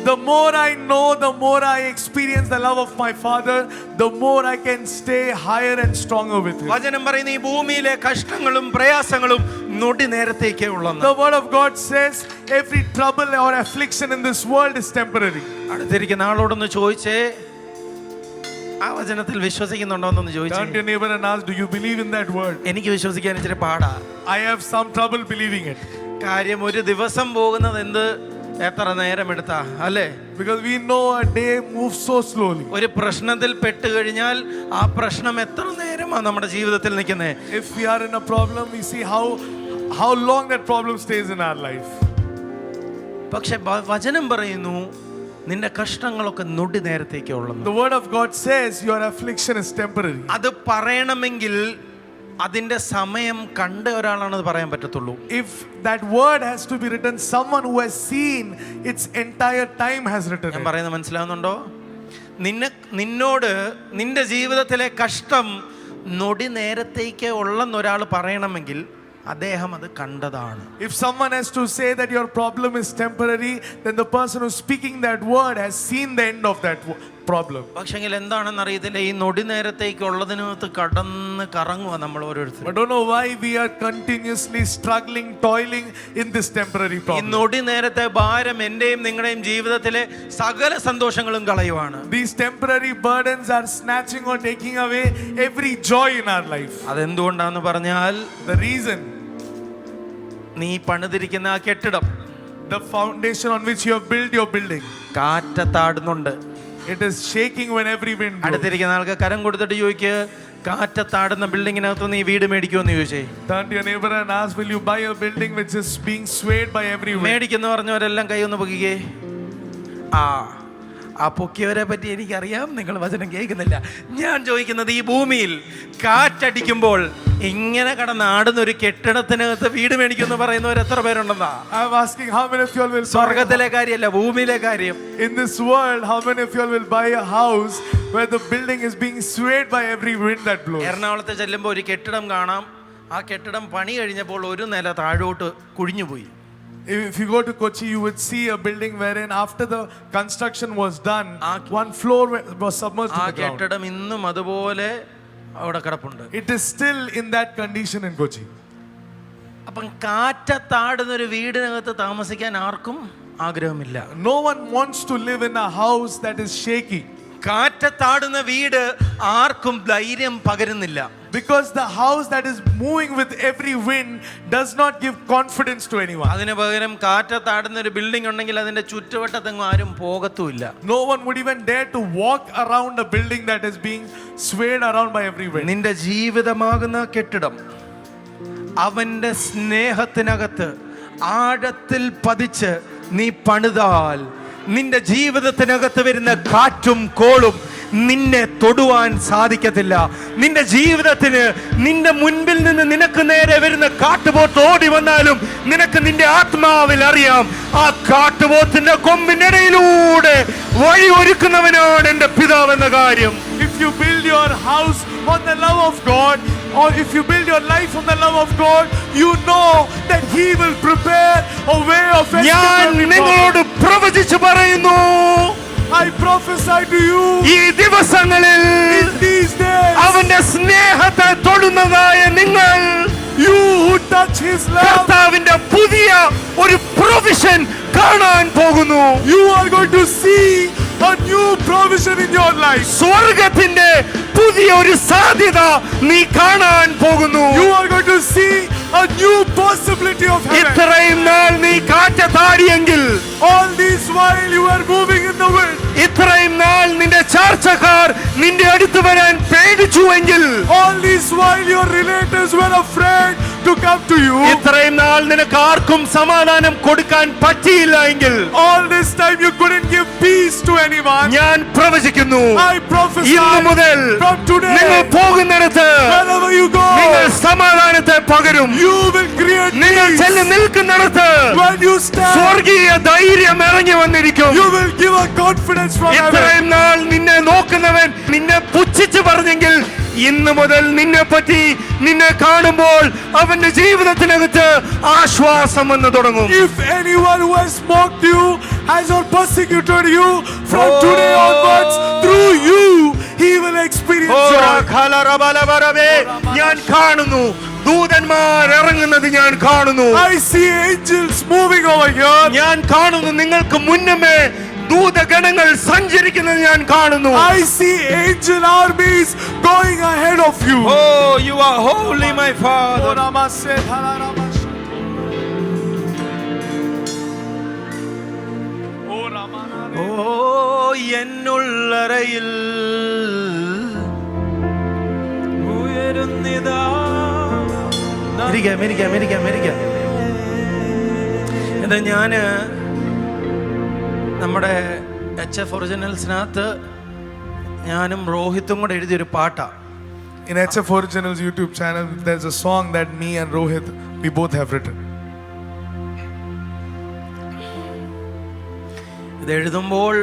The more I know, the more I experience the love of my Father, the more I can stay higher and stronger with Him. വചനം പറയുന്ന ഈ ഭൂമിയിലെ കഷ്ടങ്ങളും പ്രയാസങ്ങളും നൊടി നേരത്തേക്കേ ഉള്ളെന്ന്. The word of God says every trouble or affliction in this world is temporary. അടുത്തിരിക്കുന്ന ആളോടൊന്ന് ചോദിച്ചേ, ആ വചനത്തിൽ വിശ്വസിക്കുന്നുണ്ടോ എന്നൊന്ന് Turn to ചോദിച്ചേ. your neighbor and ask, do you believe in that word? എനിക്ക് വിശ്വസിക്കാൻ ഇച്ചിരി പാടാ. I have some trouble believing it. കാര്യം ഒരു ദിവസം പോകുന്നത് എന്ത് എത്ര നേരം എടുത്താ അല്ലേ? Because we know a day moves so slowly. ഒരു പ്രശ്നത്തിൽ പെട്ട് കഴിഞ്ഞാൽ ആ പ്രശ്നം എത്ര നേരമാണ് നമ്മുടെ ജീവിതത്തിൽ നിൽക്കുന്നത്. If we are in a problem, we see how long that problem stays in our life. പക്ഷെ വചനം പറയുന്നു നിന്റെ കഷ്ടങ്ങളൊക്കെ നൊടി നേരത്തേക്കേ ഉള്ളൂ. The word of God says your affliction is temporary. അത് പറയണമെങ്കിൽ അതിന്റെ സമയം കണ്ട ഒരാളാണ് അത് പറയാൻ പറ്റത്തുള്ളൂ. If that word has to be written, someone who has seen its entire time has written ഞാൻ it. പറയുന്നത് മനസ്സിലാവുന്നുണ്ടോ? നിന്നോട് നിന്റെ ജീവിതത്തിലെ കഷ്ടം നൊടി നേരത്തേക്ക് ഉള്ളെന്ന് ഒരാൾ പറയണമെങ്കിൽ അദ്ദേഹം അത് കണ്ടതാണ്. If someone has to say that your problem is temporary, then the person who's speaking that word has seen the end of that problem. പക്ഷെങ്കിൽ എന്താണെന്ന് അറിയത്തില്ല, ഈ നൊടി നേരത്തേക്കുള്ളതിനകത്ത് കടന്ന് കറങ്ങുക നമ്മൾ ഓരോരുത്തരും. I don't know why we are continuously struggling, toiling in this temporary ഈ problem. നൊടി നേരത്തെ ഭാരം എന്റെയും നിങ്ങളുടെയും ജീവിതത്തിലെ സകല സന്തോഷങ്ങളും കളയുവാണ്. These temporary burdens are snatching or taking away every joy in our life. അതെന്തുകൊണ്ടാന്ന് പറഞ്ഞാൽ, The reason, നീ പണിതിരിക്കുന്ന ആ കെട്ടിടം, the foundation on which you have built your building, കാറ്റത്താടുന്നുണ്ട്. it is shaking when every wind blows. അടുത്തിരിക്കുന്ന ആൾക്ക് കരം കൊടുത്തിട്ട് ചോദിക്ക്, കാറ്റത്താടുന്ന ബിൽഡിങ്ങിനകത്ത് നീ വീട് മേടിക്കുമെന്ന് ചോദിച്ചേ. Turn to your neighbor and ask, will you buy a building which is being swayed by every wind? മേടിക്കുന്ന പറഞ്ഞവരെല്ലാം കൈ ഒന്ന് പൊക്കിക്കേ. ആ പൊക്കിയവരെ പറ്റി എനിക്കറിയാം, നിങ്ങൾ വചനം കേൾക്കുന്നില്ല. ഞാൻ ചോദിക്കുന്നത്, ഈ ഭൂമിയിൽ കാറ്റടിക്കുമ്പോൾ ഇങ്ങനെ കടന്നാടുന്ന ഒരു കെട്ടിടത്തിനകത്ത് വീട് മേടിക്കുമെന്ന് പറയുന്നവർ എത്ര പേരുണ്ടെന്നാ? I'm asking how many of you all will buy സ്വർഗത്തിലെ കാര്യമല്ല, ഭൂമിയിലെ കാര്യം. in this world, how many of you all will buy a house where the building is being swayed by every wind that blows? എറണാകുളത്ത് ചെല്ലുമ്പോൾ ഒരു കെട്ടിടം കാണാം. ആ കെട്ടിടം പണി കഴിഞ്ഞപ്പോൾ ഒരു നില താഴോട്ട് കുഴിഞ്ഞുപോയി. If you go to Kochi, you would see a building wherein after the construction was done, one floor was submerged ആ in the ground. കെട്ടിടം ഇന്നും അതുപോലെ അവിടെ കിടപ്പുണ്ട്. It is still in that condition in Kochi. അപ്പം കാറ്റത്താടുന്ന ഒരു വീടിനകത്ത് താമസിക്കാൻ ആർക്കും ആഗ്രഹമില്ല. No one wants to live in a house that is shaky. കാറ്റത്താടുന്ന വീട് ആർക്കും ധൈര്യം പകരുന്നില്ല. Because the house that is moving with every wind does not give confidence to anyone. അതിന് പകരം കാറ്റത്താടുന്ന ഒരു ബിൽഡിംഗ് ഉണ്ടെങ്കിൽ അതിന്റെ ചുറ്റുവട്ടത്തെങ്ങും ആരും പോകത്തുമില്ല. No one would even dare to walk around a building that is being swayed around by every wind. നിന്റെ ജീവിതമാകുന്ന കെട്ടിടം അവന്റെ സ്നേഹത്തിനകത്ത് ആഴത്തിൽ പതിച്ച് നീ പണിതാൽ, നിന്റെ ജീവിതത്തിനകത്ത് വരുന്ന കാറ്റും കോളും നിന്നെ തൊടുവാൻ സാധിക്കത്തില്ല. നിന്റെ ജീവിതത്തിന് നിന്റെ മുൻപിൽ നിന്ന് നിനക്ക് നേരെ വരുന്ന കാട്ടുപോത്ത് ഓടി വന്നാലും നിനക്ക് നിന്റെ ആത്മാവിൽ അറിയാം, ആ കാട്ടുപോത്തിന്റെ കൊമ്പിനിടയിലൂടെ വഴി ഒരുക്കുന്നവനാണ് എന്റെ പിതാവ് എന്ന കാര്യം. If you build your house on the love of God, or if you build your life on the love of God, you know that He will prepare a way of escape. ഞാൻ നിങ്ങളോട് പ്രവചിച്ചു പറയുന്നു, I prophesy to you, ഈ ദിവസങ്ങളിൽ in these days, അവന്റെ സ്നേഹത്തെ തൊടുന്നതായ നിങ്ങൾ, you who touch His love, കർത്താവിന്റെ പുതിയ ഒരു പ്രൊവിഷൻ കാണാൻ പോകുന്നു. you are going to see a new provision in your life. സ്വർഗത്തിന്റെ പുതിയ ഒരു സാധ്യത നീ കാണാൻ പോകുന്നു. You are going to see a new possibility of heaven. ഇത്രയും നാൾ നീ കാറ്റത്താടിയെങ്കിൽ, All this while you were moving in the wind, ഇത്രയും നാൾ നിന്റെ ചാർച്ചക്കാർ നിന്റെ അടുത്ത് വരാൻ പേടിച്ചുവെങ്കിൽ, all this while your relatives were afraid to come to you, ഇത്രയും നാൾ നിനക്ക് ആർക്കും സമാധാനം കൊടുക്കാൻ പറ്റിയില്ല എങ്കിൽ, all this time you couldn't give peace to anyone, ഞാൻ പ്രവചിക്കുന്നു, I prophesy ഇന്നു മുതൽ from today, നിങ്ങൾ പോകുന്നിടത്ത് wherever you go, നിങ്ങൾ സമാധാനത്തെ പകരും. you will create നിങ്ങൾ peace. ചെന്ന് നിൽക്കുന്നിടത്ത് When you stand, സ്വർഗീയ ധൈര്യം ഇറങ്ങി വന്നിരിക്കും. you will give a confidence from heaven. ഇത്രയും നാൾ നിന്നെ നോക്കുന്നവൻ നിന്നെ പുച്ഛിച്ചു പറഞ്ഞെങ്കിൽ, ഇന്നു മുതൽ നിന്നെ പറ്റി നിന്നെ കാണുമ്പോൾ അവന്റെ ജീവിതത്തിനകത്ത് ആശ്വാസം വന്നു തുടങ്ങും. If anyone who has mocked you has or persecuted you, from today onwards, through you, he will experience joy. ഞാൻ കാണുന്നു ദൂതന്മാർ ഇറങ്ങുന്നത്, ഞാൻ കാണുന്നു. I see angels moving over here. ഞാൻ കാണുന്നു നിങ്ങൾക്ക് മുന്നമേ ദൂതഗണങ്ങൾ സഞ്ചരിക്കുന്നത് ഞാൻ കാണുന്നു. I see angel armies going ahead of you. Oh, you are holy, my Father. Oh, എന്നുള്ളറയിൽ ഉയരുന്നിതാ. ഇരിക്കാം. എന്താ ഞാന് നമ്മുടെ HF ഒറിജിനൽസിനകത്ത് ഞാനും റോഹിത്തും കൂടെ എഴുതിയൊരു പാട്ടാ. In HF Originals YouTube channel, there's a song that me and Rohit, we both have written. ഇത് എഴുതുമ്പോൾ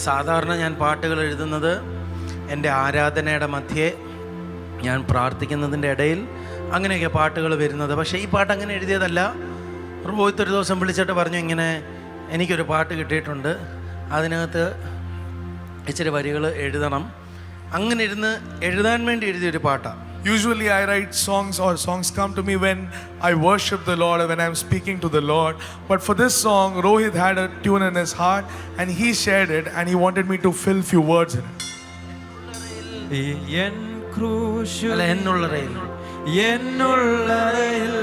സാധാരണ ഞാൻ പാട്ടുകൾ എഴുതുന്നത് എൻ്റെ ആരാധനയുടെ മധ്യേ ഞാൻ പ്രാർത്ഥിക്കുന്നതിൻ്റെ ഇടയിൽ അങ്ങനെയൊക്കെ പാട്ടുകൾ വരുന്നത്. പക്ഷേ ഈ പാട്ട് അങ്ങനെ എഴുതിയതല്ല. റോഹിത്ത് ഒരു ദിവസം വിളിച്ചിട്ട് പറഞ്ഞു, ഇങ്ങനെ എനിക്കൊരു പാട്ട് കിട്ടിയിട്ടുണ്ട്, അതിനകത്ത് ഇച്ചിരി വരികൾ എഴുതണം. അങ്ങനെ ഇരുന്ന് എഴുതാൻ വേണ്ടി എഴുതിയൊരു പാട്ടാണ്. Usually I write songs, or songs come to me when I worship the Lord or when I'm speaking to the Lord. But for this song, Rohit had a tune in his heart and he shared it and he wanted me to fill few words in it. അല്ല, എന്നുള്ളറയിൽ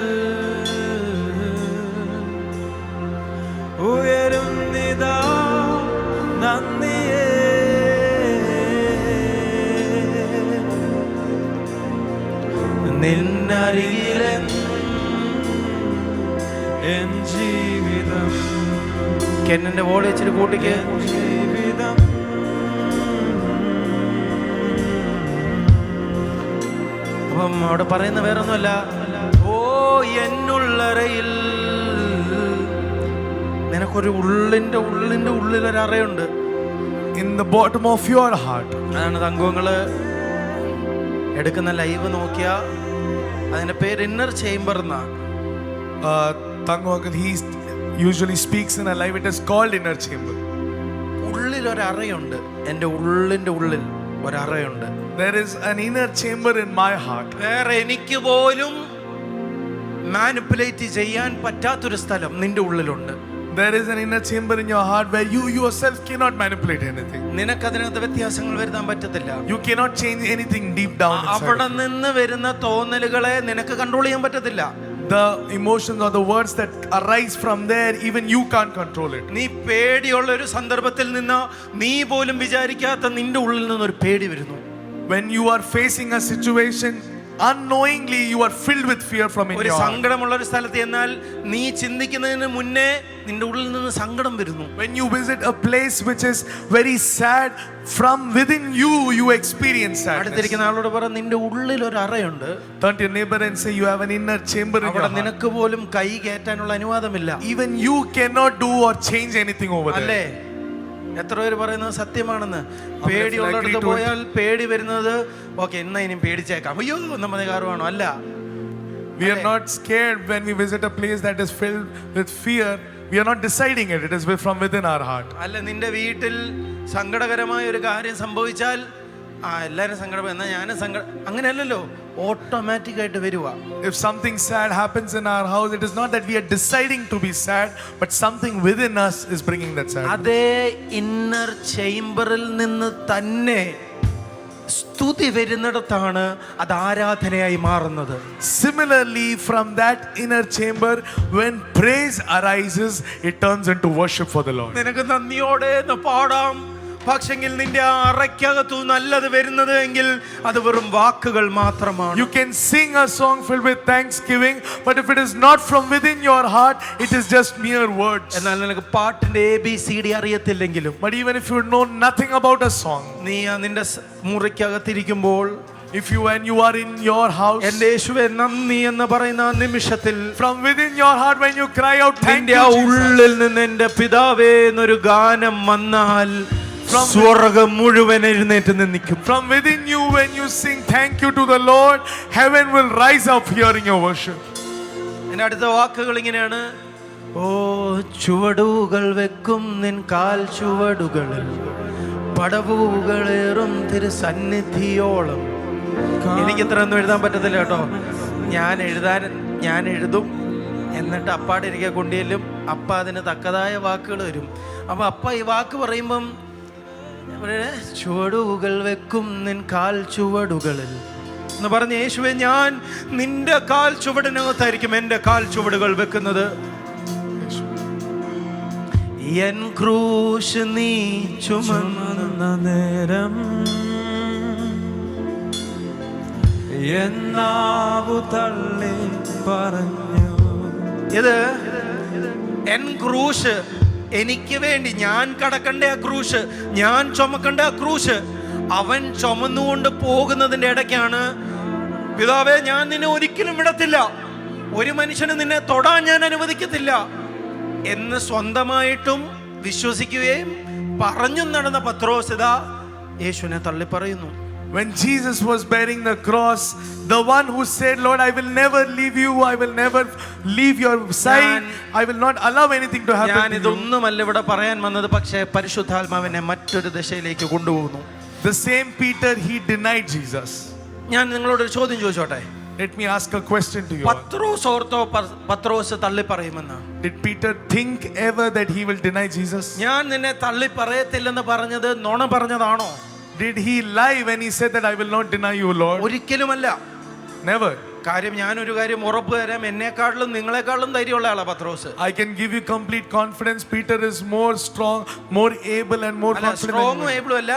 ഉയരുന്നിതാ നന്ദിയേ, നിന്നരികിലെ N ജീവിതം. കെന്നിന്റെ volley ഇച്ചിരി കൂട്ടിക്ക്. ജീവിതം അപ്പം അവിടെ പറയുന്ന വേറൊന്നുമല്ല, ഓ എന്നുള്ളറയിൽ നിനക്കൊരു ഉള്ളിൻ്റെ ഉള്ളിലൊരറയുണ്ട്. In the bottom of your heart. അതാണ് തങ്കങ്ങള് എടുക്കുന്ന ലൈവ് നോക്കിയ അതിന്റെ പേര് ഇന്നർ ചേംബർ എന്നാണ്. Tango uncle, he usually speaks in a live. It is called inner chamber. ഉള്ളിലൊരറയുണ്ട്, എൻ്റെ ഉള്ളിൻ്റെ ഉള്ളിൽ ഒരറയുണ്ട്. There is an inner chamber in my heart. വേറെ എനിക്ക് പോലും മാനിപ്പുലേറ്റ് ചെയ്യാൻ പറ്റാത്തൊരു സ്ഥലം നിന്റെ ഉള്ളിലുണ്ട്. There is an inner chamber in your heart where you yourself cannot manipulate anything. നിനക്കതിനകത്ത് വ്യത്യാസങ്ങൾ വരുത്താൻ പറ്റത്തില്ല. You cannot change anything deep down inside. അവിടെ നിന്ന് വരുന്ന തോന്നലുകളെ നിനക്ക് കൺട്രോൾ ചെയ്യാൻ പറ്റത്തില്ല. The emotions or the words that arise from there, even you can't control it. നീ പേടിയുള്ള ഒരു സന്ദർഭത്തിൽ നിന്ന് നീ പോലും വിചാരിക്കാത്ത നിന്റെ ഉള്ളിൽ നിന്നൊരു പേടി വരുന്നു. When you are facing a situation, unknowingly you are filled with fear from in ഒരു your heart. സങ്കടമുള്ള ഒരു സ്ഥലത്ത് എന്നാൽ നീ ചിന്തിക്കുന്നതിന് മുന്നേ നിന്റെ ഉള്ളിൽ നിന്ന് സങ്കടം വരുന്നു. When you visit a place which is very sad, from within you experience sadness. അടുത്തിരിക്കുന്ന ആളോട് പറ, നിന്റെ ഉള്ളിൽ ഒരു അറയുണ്ട്. Turn to your neighbor and say, you have an inner chamber in your അവിടെ heart. നിനക്ക് പോലും കൈ കയറ്റാനുള്ള അനുവാദമില്ല. Even you cannot do or change anything over there. അല്ലേ? എത്ര പേര് പറയുന്നത് സത്യമാണെന്ന്? agree പേടിയുള്ളിടത്ത് to it. പോയാൽ പേടി വരുന്നത് ഓക്കെ എന്നാ ഇനിയും പേടിച്ചേക്കാം, അയ്യോ നമ്മുടെ കാരണമാണോ? അല്ല, We are not scared when we visit a place that is filled with fear. We are not deciding it. It is from within our heart. അല്ല, നിന്റെ വീട്ടിൽ സങ്കടകരമായ ഒരു കാര്യം സംഭവിച്ചാൽ എല്ലാവരും സങ്കടം, എന്നാൽ ഞാനും സങ്കടം, അങ്ങനെയല്ലല്ലോ, ഓട്ടോമാറ്റിക് ആയിട്ട് വരുക. If something sad happens in our house, it is not that we are deciding to be sad, but something within us is bringing that sadness. അതേ ഇന്നർ ചേംബറിൽ നിന്ന് തന്നെ സ്തുതി വരുന്നിടത്താണ് അത് ആരാധനയായി മാറുന്നത്. Similarly, from that inner chamber, when praise arises, it turns into worship for the Lord. നിനക്ക് നന്ദിയോടെ പാടാം, പക്ഷെങ്കിൽ നിന്റെ അറയ്ക്കകത്തു നല്ലത് വരുന്നത് എങ്കിൽ അത് വെറും വാക്കുകൾ മാത്രമാണ്. You can sing a song filled with thanksgiving, but if it is not from within your heart, it is just mere words. എന്നാൽ നിനക്ക് പാട്ടിന്റെ ABCD അറിയത്തില്ലെങ്കിലും, But even if you know nothing about a song, നീ നിന്റെ മുറിക്കകത്തിരിക്കുമ്പോൾ, if you when you are in your house, എന്റെ യേശുവേ നന്ദി എന്ന് പറയുന്ന ആ നിമിഷത്തിൽ from within your heart when you cry out thank നിന്റെ you ആ Jesus, ഉള്ളിൽ നിന്ന് എന്റെ പിതാവേ എന്നൊരു ഗാനം വന്നാൽ സ്വർഗ്ഗം മുഴുവൻ എഴുന്നേറ്റ് നിൽക്കും. from within you when you sing thank you to the Lord, heaven will rise up hearing your worship. എന്റെ അടുത്ത വാക്കുകൾ ഇങ്ങനെയാണ്. ഓ ചുവടുകൾ വെക്കും നിൻ കാൽ ചുവടുകളിൽ, പടവുകളേറും തിരുസന്നിധിയോളം. എനിക്ക് ഇത്ര ഒന്നും എഴുതാൻ പറ്റത്തില്ല കേട്ടോ. ഞാൻ എഴുതും, എന്നിട്ട് അപ്പാടെ ഇരിക്കുക കൊണ്ടില്ലും, അപ്പ അതിന് തക്കതായ വാക്കുകൾ വരും. അപ്പൊ അപ്പ ഈ വാക്ക് പറയുമ്പം ചുവടുകൾ വെക്കും നിൻ കാൽ ചുവടുകളിൽ എന്ന് പറഞ്ഞ യേശുവേ, ഞാൻ നിന്റെ കാൽ ചുവടിനകത്തായിരിക്കും എൻ്റെ കാൽ ചുവടുകൾ വെക്കുന്നത്. എൻ ക്രൂശ് നീ ചുമന്ന നേരം എന്നാവു തള്ളി പറഞ്ഞു. ഇത് എൻ ക്രൂശ്, എനിക്ക് വേണ്ടി ഞാൻ കടക്കണ്ട ആ ക്രൂശ്, ഞാൻ ചുമക്കണ്ട ആ ക്രൂശ് അവൻ ചുമന്നുകൊണ്ട് പോകുന്നതിൻ്റെ ഇടയ്ക്കാണ്, പിതാവേ ഞാൻ നിന്നെ ഒരിക്കലും വിടത്തില്ല, ഒരു മനുഷ്യന് നിന്നെ തൊടാൻ ഞാൻ അനുവദിക്കത്തില്ല എന്ന് സ്വന്തമായിട്ടും വിശ്വസിക്കുകയും പറഞ്ഞു നടന്ന പത്രോസ് ഇതാ യേശുവിനെ തള്ളി പറയുന്നു. When Jesus was bearing the cross, the one who said, Lord, I will never leave you, I will never leave your side, I will not allow anything to happen ഞാൻ to you. ഇതൊന്നുമല്ല ഇവിടെ പറയാൻ വന്നത്, പക്ഷേ പരിശുദ്ധാത്മാവിനെ മറ്റൊരു ദിശയിലേക്ക് കൊണ്ടുപോകുന്നു. The same Peter, he denied Jesus. ഞാൻ നിങ്ങളോട് ഒരു ചോദ്യം ചോദിച്ചോട്ടെ? Let me ask a question to you. Pathros ഓർത്തോ പത്രോസ് തള്ളി പറയുമെന്ന്? Did Peter think ever that he will deny Jesus? ഞാൻ നിന്നെ തള്ളി പറയത്തില്ലെന്ന് പറഞ്ഞത് നുണ പറഞ്ഞതാണോ? Did he lie when he said that I will not deny you, Lord? ഒരിക്കലുമല്ല. Never. കാര്യം ഞാനൊരു കാര്യം ഉറപ്പ് തരാം, എന്നെക്കാളിലും നിങ്ങളെക്കാളിലും ധൈര്യമുള്ള ആളാ പത്രോസ്. I can give you complete confidence. Peter is more strong, more able and more confident. സ്ട്രോങ്ങും ഏബിളും അല്ല,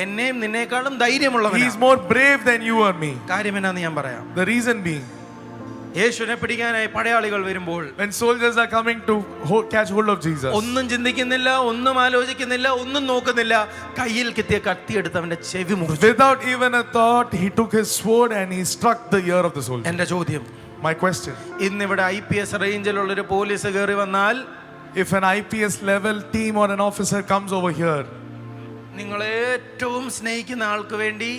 എന്നെയും നിന്നേക്കാളും ധൈര്യമുള്ളവനാ. He is more brave than you or me. കാര്യം എന്നാന്ന് ഞാൻ പറയാം. The reason being, യേശുവിനെ പിടിക്കാനായി പടയാളികൾ വരുമ്പോൾ when soldiers are coming to catch hold of Jesus, ഒന്നും ചിന്തിക്കുന്നില്ല, ഒന്നും ആലോചിക്കുന്നില്ല, ഒന്നും നോക്കുന്നില്ല, കയ്യിൽ കിട്ടിയ കത്തിയെടുത്ത് അവന്റെ ചെവി മുറിച്ചു. without even a thought, he took his sword and he struck the ear of the soldier. എന്റെ ചോദ്യം, My question, ഇന്നിവിടെ IPS റേഞ്ചിലുള്ള ഒരു പോലീസ് കയറി വന്നാൽ, if an IPS level team or an officer comes over here, നിങ്ങൾ ഏറ്റവും സ്നേഹിക്കുന്ന ആൾക്ക് വേണ്ടി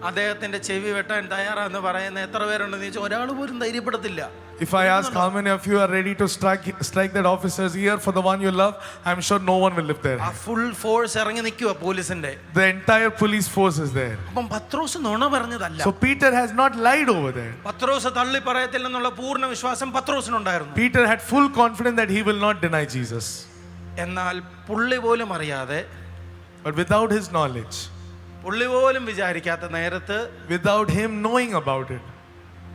അദ്ദേഹത്തിന്റെ ചെവി വെട്ടാൻ തയ്യാറാന്ന് പറയുന്ന എത്ര പേരുണ്ടെന്ന് ചോദിച്ചാൽ ഒരാൾ പോലും ധൈര്യപ്പെടത്തില്ല. if I ask how many of you are ready to strike that officer's ear for the one you love, I'm sure no one will lift their ആ hand. ഫുൾ ഫോഴ്സ് ഇറങ്ങി നിൽക്കുക പോലീസിന്റെ. The entire police force is there. അപ്പം പത്രോസ് നുണ പറഞ്ഞതല്ല. So Peter has not lied over there. പത്രോസ് തള്ളി പറയത്തില്ലെന്നുള്ള പൂർണ്ണ വിശ്വാസം പത്രോസിനുണ്ടായിരുന്നു. Peter had full confidence that he will not deny Jesus. എന്നാൽ പുള്ളി പോലും അറിയാതെ, But without his knowledge, പുള്ളി പോലും വിചാരിക്കാത്ത നേരത്ത്, without him knowing about it,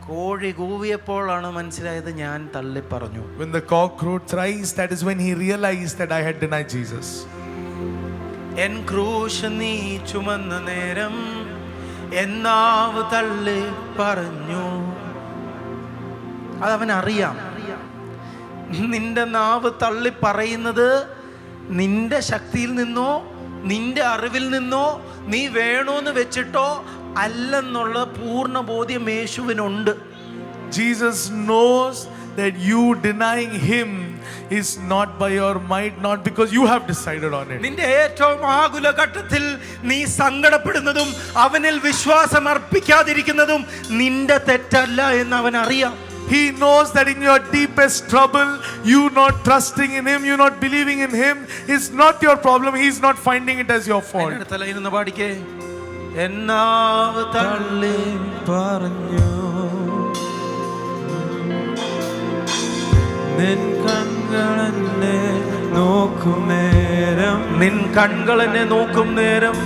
കോഴി കൂവിയപ്പോഴാണ് മനസ്സിലായത് ഞാൻ തള്ളി പറഞ്ഞു. when the cock crowed thrice, that is when he realized that I had denied Jesus. N ക്രൂശ് നീ ചുമന്ന നേരം എന്നാവ് തള്ളി പറഞ്ഞു. അതവൻ അറിയാം. നിന്റെ നാവ് തള്ളി പറയുന്നത് നിന്റെ ശക്തിയിൽ നിന്നോ നിന്റെ അറിവിൽ നിന്നോ നീ വേണോന്ന് വെച്ചിട്ടോ അല്ലെന്നുള്ള പൂർണ്ണ ബോധ്യം യേശുവിനുണ്ട്. Jesus knows that you denying him is not by your might, not because you have decided on it. നിന്റെ ഏറ്റവും ആകുല ഘട്ടത്തിൽ നീ സങ്കടപ്പെടുന്നതും അവനിൽ വിശ്വാസം അർപ്പിക്കാതിരിക്കുന്നതും നിന്റെ തെറ്റല്ല എന്ന് അവൻ അറിയാം. He knows that in your deepest trouble, you not trusting in him, you not believing in him, is not your problem. He is not finding it as your fault. അടുത്ത ലൈൻ ഒന്ന് പാടിക്കേ. എന്നാവ് തള്ളി പറഞ്ഞു നിൻ കണ്കളെന്നെ നോക്കും നേരം, നിൻ കൺകൾ എന്നെ നോക്കും നേരം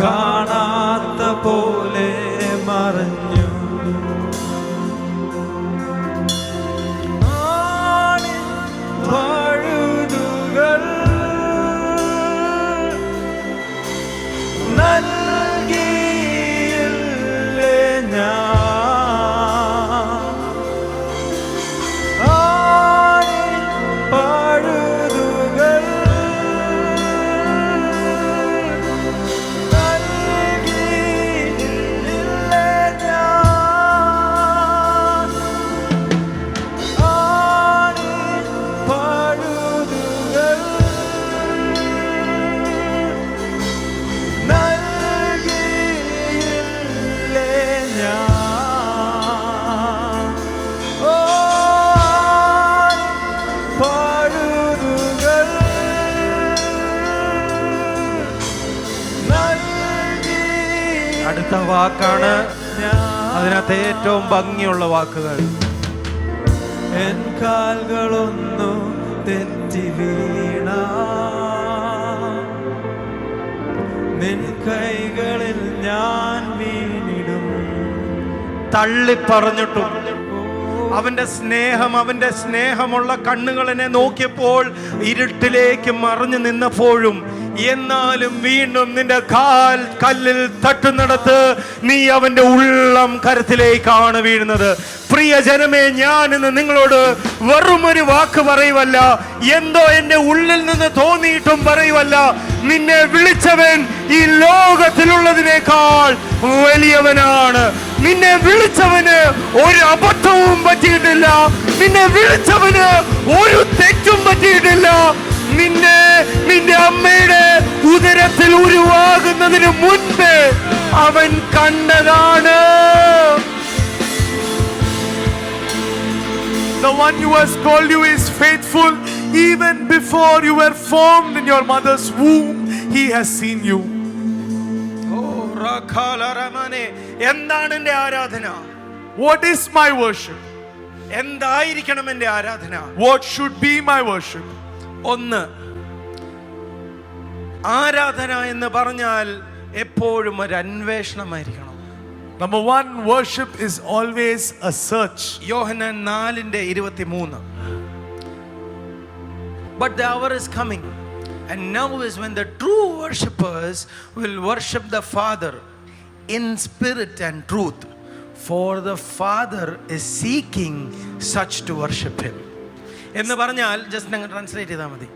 കാണാത്ത പോലെ മറഞ്ഞു. പഴുതുകൾ നൽകിയില്ലേ ഞാൻ, പഴുതുകൾ നൽകിയില്ലേ ഞാൻ, പഴുതുകൾ നൽകിയില്ലേ ഞാൻ, പഴുതുകൾ നൽകി. അടുത്ത വാക്കാണ് അതിനകത്ത് ഏറ്റവും ഭംഗിയുള്ള വാക്കുകൾ. എൻ കാൽകളൊന്നു തെറ്റി വീണ നിൻ കൈകളിൽ ഞാൻ വീണിടും. തള്ളി പറഞ്ഞിട്ടും അവന്റെ സ്നേഹമുള്ള കണ്ണുകൾ എന്നെ നോക്കിയപ്പോൾ ഇരുട്ടിലേക്ക് മറഞ്ഞു നിന്നപ്പോഴും, എന്നാലും വീണ്ടും നിന്റെ കാൽ കല്ലിൽ തട്ടുന്നിടത്ത് നീ അവന്റെ ഉള്ളം കരത്തിലേക്കാണ് വീഴുന്നത്. പ്രിയ ജനമേ, ഞാൻ ഇന്ന് നിങ്ങളോട് വെറുമൊരു വാക്ക് പറയുവല്ല, എന്തോ എന്റെ ഉള്ളിൽ നിന്ന് തോന്നിയിട്ടും പറയുവല്ല. നിന്നെ വിളിച്ചവൻ ഈ ലോകത്തിലുള്ളതിനേക്കാൾ വലിയവനാണ്. നിന്നെ വിളിച്ചവന് ഒരു അബദ്ധവും പറ്റിയിട്ടില്ല. നിന്നെ വിളിച്ചവന് ഒരു തെറ്റും പറ്റിയിട്ടില്ല. നിന്നെ നിന്റെ അമ്മയുടെ ഉദരത്തിൽ ഉരുവാകുന്നതിന് മുൻപ് അവൻ കണ്ടതാണ്. The one who has called you is faithful. Even before you were formed in your mother's womb, he has seen you. ഓ റഖാലറമനെ, എന്താണ് എൻ്റെ ആരാധന? What is my worship? എന്തായിരിക്കണം എൻ്റെ ആരാധന? What should be my worship? ഒന്ന്, ആരാധന എന്ന് പറഞ്ഞാൽ എപ്പോഴും ഒരു അന്വേഷണമായിരിക്കണം. Number one, worship is always a search. Yohannan 4:23. But the hour is coming, and now is when the true worshippers will worship the Father in spirit and truth, for the Father is seeking such to worship him. എന്ന് പറഞ്ഞാൽ just അങ്ങ് translate ചെയ്താൽ മതി.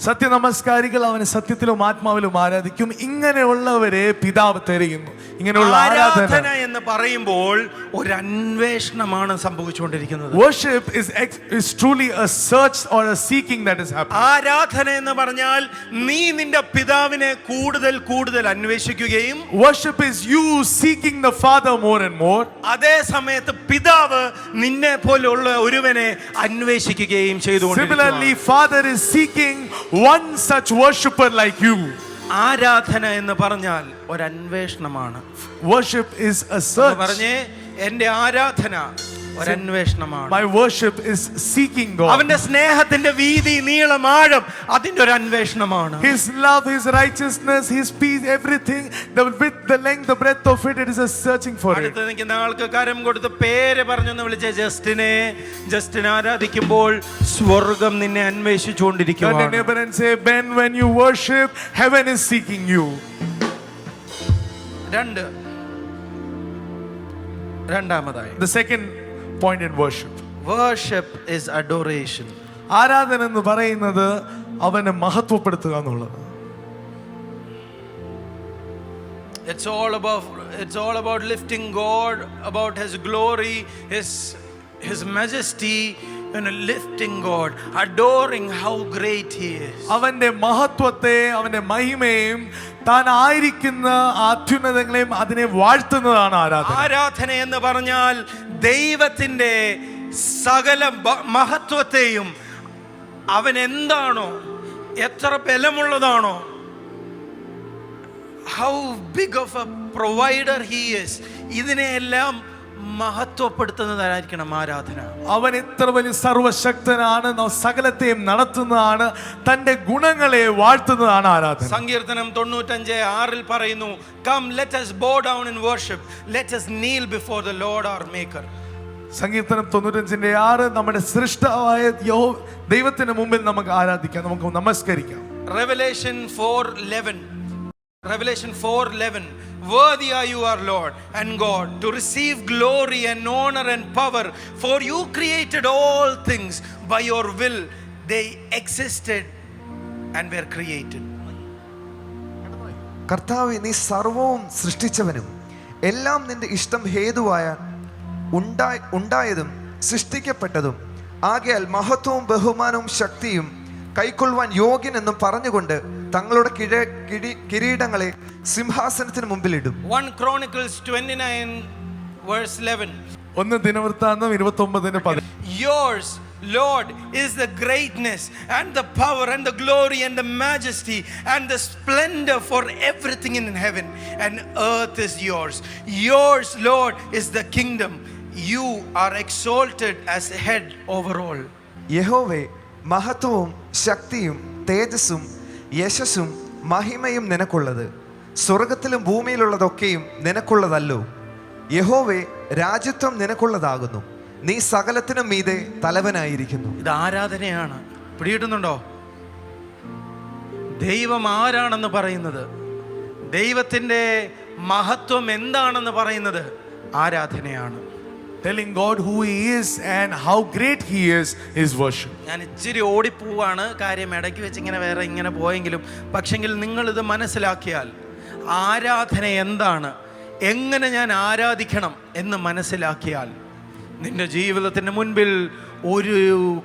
സത്യനമസ്കാരികൾ അവനെ സത്യത്തിലും ആത്മാവിലും ആരാധിക്കും, ഇങ്ങനെയുള്ളവരെ പിതാവ് തിരയുന്നു. ഇങ്ങനെയുള്ള ആരാധന എന്ന് പറയുമ്പോൾ ഒരു അന്വേഷണമാണ് സംഭവിച്ചുകൊണ്ടിരിക്കുന്നത്. Worship is truly a search or a seeking that is happening. ആരാധന എന്ന് പറഞ്ഞാൽ നീ നിന്റെ പിതാവിനെ കൂടുതൽ കൂടുതൽ അന്വേഷിക്കുകയും, Worship is you seeking the Father more and more. അതേ സമയത്ത് പിതാവ് നിന്നെ പോലുള്ള ഒരുവനെ അന്വേഷിക്കുകയും ചെയ്തുകൊണ്ടിരിക്കുന്നു. Similarly, Father is seeking one such worshipper like you. ആരാധന എന്ന് പറഞ്ഞാൽ ഒരു അന്വേഷണമാണ്. Worship is a search. പറഞ്ഞേ, എന്റെ ആരാധന ഒരു അന്വേഷണമാണ്. My worship is seeking God. അവന്റെ സ്നേഹത്തിന്റെ വീതി, നീളം, ആഴം അതിന്റെ ഒരു അന്വേഷണമാണ്. His love, His righteousness, His peace, everything, the width, the length, the breadth of it, it is a searching for it. അടുത്ത് നിൽക്കുന്ന ആൾക്ക് കരം കൊടുത്ത് പേര് പറഞ്ഞൊന്ന് വിളിച്ച ജസ്റ്റിനെ ആരാധിക്കുമ്പോൾ സ്വർഗം നിന്നെ Turn to your അന്വേഷിച്ചുകൊണ്ടിരിക്കുകയാണ്. neighbor and say, Ben, when you worship, heaven is seeking you. രണ്ടാമതായി, The second point in worship. worship is adoration. ആരാധന എന്ന് പറയുന്നത് അവനെ മഹത്വപ്പെടുത്തുക എന്നുള്ളത്. It's all about lifting God, about His glory, His majesty, and lifting God, adoring how great He is. അവന്റെ മഹത്വത്തെ, അവന്റെ മഹിമയും താൻ ആയിരിക്കുന്ന അത്യുന്നതങ്ങളെയും അതിനെ വാഴ്ത്തുന്നതാണ് ആരാധന. ആരാധന എന്ന് പറഞ്ഞാൽ ദൈവത്തിന്റെ സകല മഹത്വത്തെയും, അവൻ എന്താണോ, എത്ര ബലമുള്ളതാണോ, how big of a provider he is, ഇതിനെയെല്ലാം മഹത്വപ്പെടുത്തുന്നതായിരിക്കണം ആരാധന. അവൻ എത്ര വലിയ സർവശക്തനാണ്, സകലത്തെയും നടത്തുന്നതാണ്, തന്റെ ഗുണങ്ങളെ വാഴ്ത്തുന്നതാണ് ആരാധന. സങ്കീർത്തനം 95:6 പറയുന്നു, come let us bow down and worship, let us kneel before the Lord our maker. സങ്കീർത്തനം 95:6 നമ്മുടെ സൃഷ്ടാവായ ദൈവത്തിന് മുമ്പിൽ നമുക്ക് ആരാധിക്കാം, നമുക്ക് നമസ്കരിക്കാം. Revelation 4:11 Worthy are you, our Lord and God, to receive glory and honor and power, for you created all things by your will, they existed and were created. കർത്താവേ, നീ സർവവും സൃഷ്ടിച്ചവനും എല്ലാം നിന്റെ ഇഷ്ടം ഹേതുവായ ഉണ്ടായതും സൃഷ്ടിക്കപ്പെട്ടതും ആകയാൽ മഹത്വവും ബഹുമാനവും ശക്തിയും കൈക്കൊള്ളുവാൻ യോഗ്യനെന്നും പറഞ്ഞുകൊണ്ട് തങ്ങളുടെ കിരീടങ്ങളെ സിംഹാസനത്തിന് മുമ്പിലിടും. 1 Chronicles 29:11 ഒന്ന് ദിനവൃത്താന്തം 29:10. Yours, Lord, is the greatness and the power and the glory and the majesty and the splendor, for everything in heaven and earth is yours. Yours, Lord, is the kingdom. You are exalted as head over all. യഹോവേ, മഹത്വവും ശക്തിയും തേജസ്സും യശസ്സും മഹിമയും നിനക്കുള്ളത്. സ്വർഗത്തിലും ഭൂമിയിലുള്ളതൊക്കെയും നിനക്കുള്ളതല്ലോ. യഹോവേ, രാജ്യത്വം നിനക്കുള്ളതാകുന്നു. നീ സകലത്തിനും മീതെ തലവനായിരിക്കുന്നു. ഇത് ആരാധനയാണ്. പിടികിട്ടുന്നുണ്ടോ? ദൈവം ആരാണെന്ന് പറയുന്നത്, ദൈവത്തിൻ്റെ മഹത്വം എന്താണെന്ന് പറയുന്നത് ആരാധനയാണ്. Telling God who He is and how great He is worship. ഞാൻ ഇച്ചിരി ഓടിപ്പോവാണ്, കാര്യം ഇടയ്ക്ക് വെച്ച് ഇങ്ങനെ പോയെങ്കിലും, പക്ഷെങ്കിൽ നിങ്ങളിത് മനസ്സിലാക്കിയാൽ ആരാധന എന്താണ്, എങ്ങനെ ഞാൻ ആരാധിക്കണം എന്ന് മനസ്സിലാക്കിയാൽ നിന്റെ ജീവിതത്തിന് മുൻപിൽ ഒരു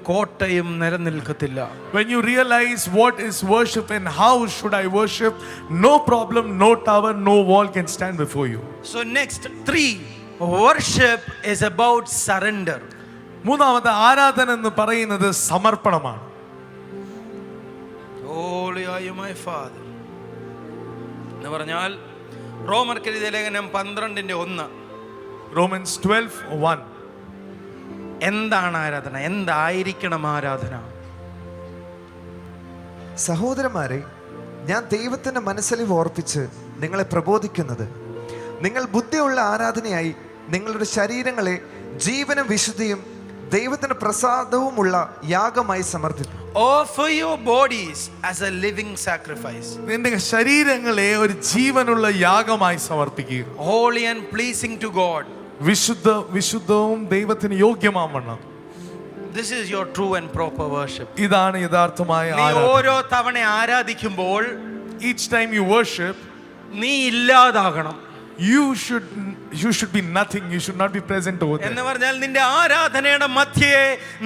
കോട്ടയും നിലനിൽക്കത്തില്ല. When you realize what is worship and how should I worship, no problem, no tower, no wall can stand before you. So next 3, worship is about surrender. മൂന്നാമത്തെ ആരാധന എന്ന് പറയുന്നത് സമർപ്പണമാണ്. Holy are you my Father എന്ന് പറഞ്ഞാൽ റോമർക്കെഴുതിയ ലേഖനം 12:1. Romans 12:1. എന്താണ് ആരാധന? എന്തായിരിക്കണം ആരാധന? സഹോദരന്മാരെ, ഞാൻ ദൈവത്തിൻ്റെ മനസ്സലിവ് ഓർപ്പിച്ച് നിങ്ങളെ പ്രബോധിക്കുന്നത്, നിങ്ങൾ ബുദ്ധിയുള്ള ആരാധനയായി നിങ്ങളുടെ ശരീരങ്ങളെ ജീവനും വിശുദ്ധിയും ദൈവത്തിന് പ്രസാദവുമുള്ള യാഗമായി സമർപ്പിക്കും. Offer your bodies as a living sacrifice. നിന്റെ ശരീരങ്ങളെ ഒരു ജീവനുള്ള യാഗമായി സമർപ്പിക്കുക. Holy and pleasing to God. വിശുദ്ധവും ദൈവത്തിന് യോഗ്യമാവണം. This is your true and proper worship. ഇതാണ് യഥാർത്ഥമായ നീ ആരാധന. ഓരോ തവണ ആരാധിക്കുമ്പോൾ Each time you worship, നീ ഇല്ലാതാകണം. you should be nothing. You should not be present over there. എന്ന് പറഞ്ഞാൽ നിന്റെ ആരാധനയുടെ മധ്യേ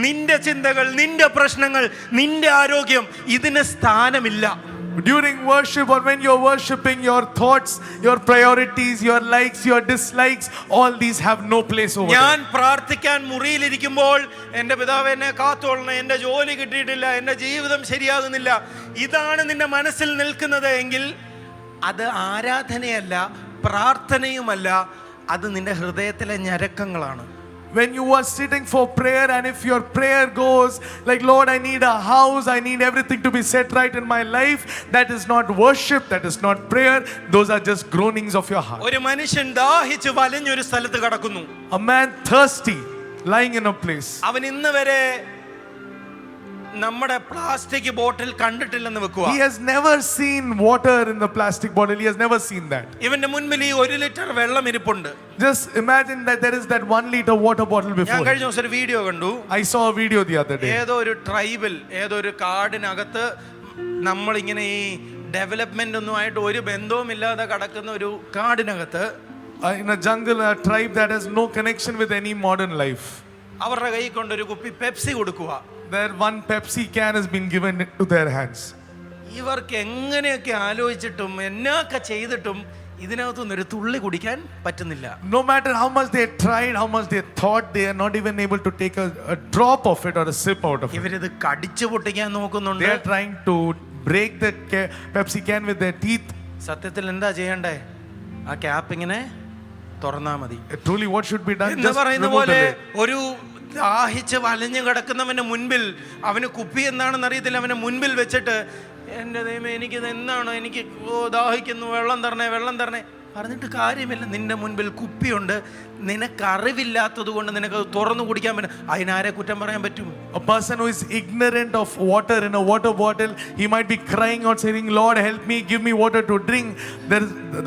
നിന്റെ ചിന്തകൾ, നിന്റെ പ്രശ്നങ്ങൾ, നിന്റെ ആരോഗ്യം ഇതിന് സ്ഥാനമില്ല. During worship or when you're worshiping, your thoughts, your priorities, your likes, your dislikes, all these have no place over ഞാൻ there. പ്രാർത്ഥിക്കാൻ മുറിയിലിരിക്കുമ്പോൾ എൻ്റെ പിതാവ് എന്നെ കാത്തോളണം, എൻ്റെ ജോലി കിട്ടിയിട്ടില്ല, എൻ്റെ ജീവിതം ശരിയാകുന്നില്ല, ഇതാണ് നിന്റെ മനസ്സിൽ നിൽക്കുന്നത് എങ്കിൽ അത് ആരാധനയല്ല, പ്രാർത്ഥനയുമല്ല, അത് നിന്റെ ഹൃദയത്തിലെ ഞരക്കങ്ങളാണ്. When you are sitting for prayer and if your prayer goes like, Lord, I need a house, I need everything to be set right in my life, that is not worship, that is not prayer, those are just groanings of your heart. ഒരു മനുഷ്യൻ ദാഹിച്ച് വലഞ്ഞൊരു സ്ഥലത്ത് കിടക്കുന്നു. A man thirsty lying in a place. അവൻ ഇന്ന് വരെ നമ്മുടെ plastic bottle കണ്ടിട്ടില്ലെന്ന് വെക്കുക. He has never seen water in the plastic bottle. He has never seen that. ഇവന്റെ മുൻപിൽ ഈ 1 ലിറ്റർ വെള്ളം ഇരിപ്പുണ്ട്. Just imagine that there is that 1 liter water bottle ഞാൻ before. കഴിഞ്ഞ ദിവസം ഒരു വീഡിയോ കണ്ടു. I saw a video the other day. ഏതോ ഒരു ട്രൈബിൽ, ഏതോ ഒരു കാടിനകത്ത് നമ്മളിങ്ങനെ ഈ ഡെവലപ്മെന്റ് ഒന്നും ആയിട്ട് ഒരു ബന്ധവുമില്ലാതെ കിടക്കുന്ന ഒരു കാടിനകത്ത് In a jungle, a tribe that has no connection with any modern life. അവരുടെ കൈ കൊണ്ടൊരു കുപ്പി പെപ്സി കൊടുക്കുക. There one Pepsi can has been given to their hands. ഇവർക്ക് എങ്ങനെയൊക്കെ ആലോചിച്ചിട്ടും എന്നൊക്കെ ചെയ്തിട്ടും ഇതിനകത്തുനിന്ന് ഒരു തുള്ളി കുടിക്കാൻ പറ്റുന്നില്ല. No matter how much they tried, how much they thought, they are not even able to take a drop of it or a sip out of it. ഇവരിത് കടിച്ചു പൊട്ടിക്കാൻ നോക്കുന്നുണ്ട്. They are trying to break the Pepsi can with their teeth. സത്യത്തിൽ എന്താ ചെയ്യണ്ടേ? ആ cap ഇങ്ങനെ തുറന്നാ മതി. Truly, what should be done? എന്ന് Just പറയുന്ന remove the പോലെ lid. ഒരു ദാഹിച്ച് വലഞ്ഞു കിടക്കുന്നവന്റെ മുൻപിൽ, അവന് കുപ്പി എന്താണെന്ന് അറിയത്തില്ല, അവന്റെ മുൻപിൽ വെച്ചിട്ട് എൻ്റെ ദൈവമേ എനിക്കിത് എന്താണോ, എനിക്ക് ദാഹിക്കുന്നു, വെള്ളം തരണേ, വെള്ളം തരണേ പറഞ്ഞിട്ട് കാര്യമില്ല. നിന്റെ മുൻപിൽ കുപ്പിയുണ്ട്, നിനക്ക് അറിവില്ലാത്തത് കൊണ്ട് നിനക്ക് തുറന്നു കുടിക്കാൻ പറ്റും. അതിനാരെ കുറ്റം പറയാൻ പറ്റും? A person who is ignorant of water in a water bottle, he might be crying out saying, Lord, help me, give me water to drink.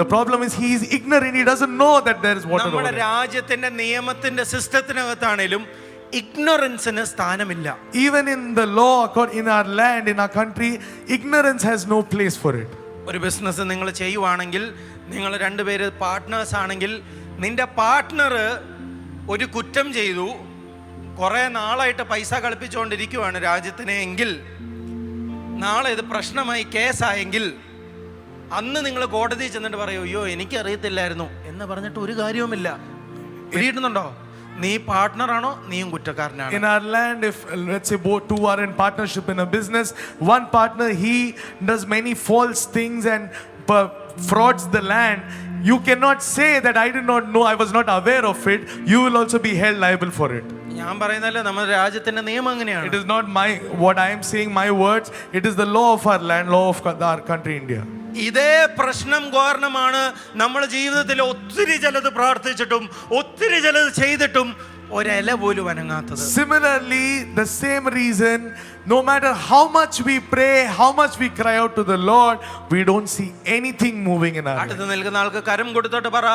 The problem is he is ignorant. He doesn't know that there is water over നമ്മുടെ there. രാജ്യത്തിന്റെ നിയമത്തിന്റെ സിസ്റ്റത്തിനകത്താണേലും ഇഗ്നോറൻസിന് സ്ഥാനമില്ല. Even in the law, in our land, in our country, ignorance has no place for it. ഒരു business നിങ്ങൾ ചെയ്യുവാണെങ്കിൽ, നിങ്ങൾ രണ്ടുപേര് partners ആണെങ്കിൽ, നിന്റെ പാർട്ട്ണർ ഒരു കുറ്റം ചെയ്തു, കുറേ നാളായിട്ട് പൈസ കളിപ്പിച്ചുകൊണ്ടിരിക്കുവാണ് രാജ്യത്തിനെ എങ്കിൽ, നാളെ ഇത് പ്രശ്നമായി കേസായെങ്കിൽ അന്ന് നിങ്ങൾ കോടതിയിൽ ചെന്നിട്ട് പറയൂ, അയ്യോ എനിക്കറിയത്തില്ലായിരുന്നു എന്ന് പറഞ്ഞിട്ട് ഒരു കാര്യവുമില്ല. പിടിയിട്ടുന്നുണ്ടോ? നീ പാർട്ട്ണറാണോ, നീയും കുറ്റക്കാരനാണ്. In our land, if let's say both two are in partnership in a business, one partner he does many false things and frauds the land, you cannot say that I did not know, I was not aware of it. You will also be held liable for it. ഞാൻ പറയുന്നല്ലേ, നമ്മുടെ രാജ്യത്തിന്റെ നിയമം അങ്ങനെയാണ്. It is not what I am saying, my words. It is the law of our land, law of our country, India. ഇതേ പ്രശ്നം കാരണമാണ് നമ്മുടെ ജീവിതത്തിൽ ഒത്തിരി ചിലത് പ്രാർത്ഥിച്ചിട്ടും ഒത്തിരി ചിലത് ചെയ്തിട്ടും ഒരില പോലും അനങ്ങാത്തത്. Similarly, the same reason, no matter how much we pray, how much we cry out to the Lord, we don't see anything moving in our life. അടുത്ത് നിൽക്കുന്ന ആൾക്ക് കരം കൊടുത്തോട്ട് പറ,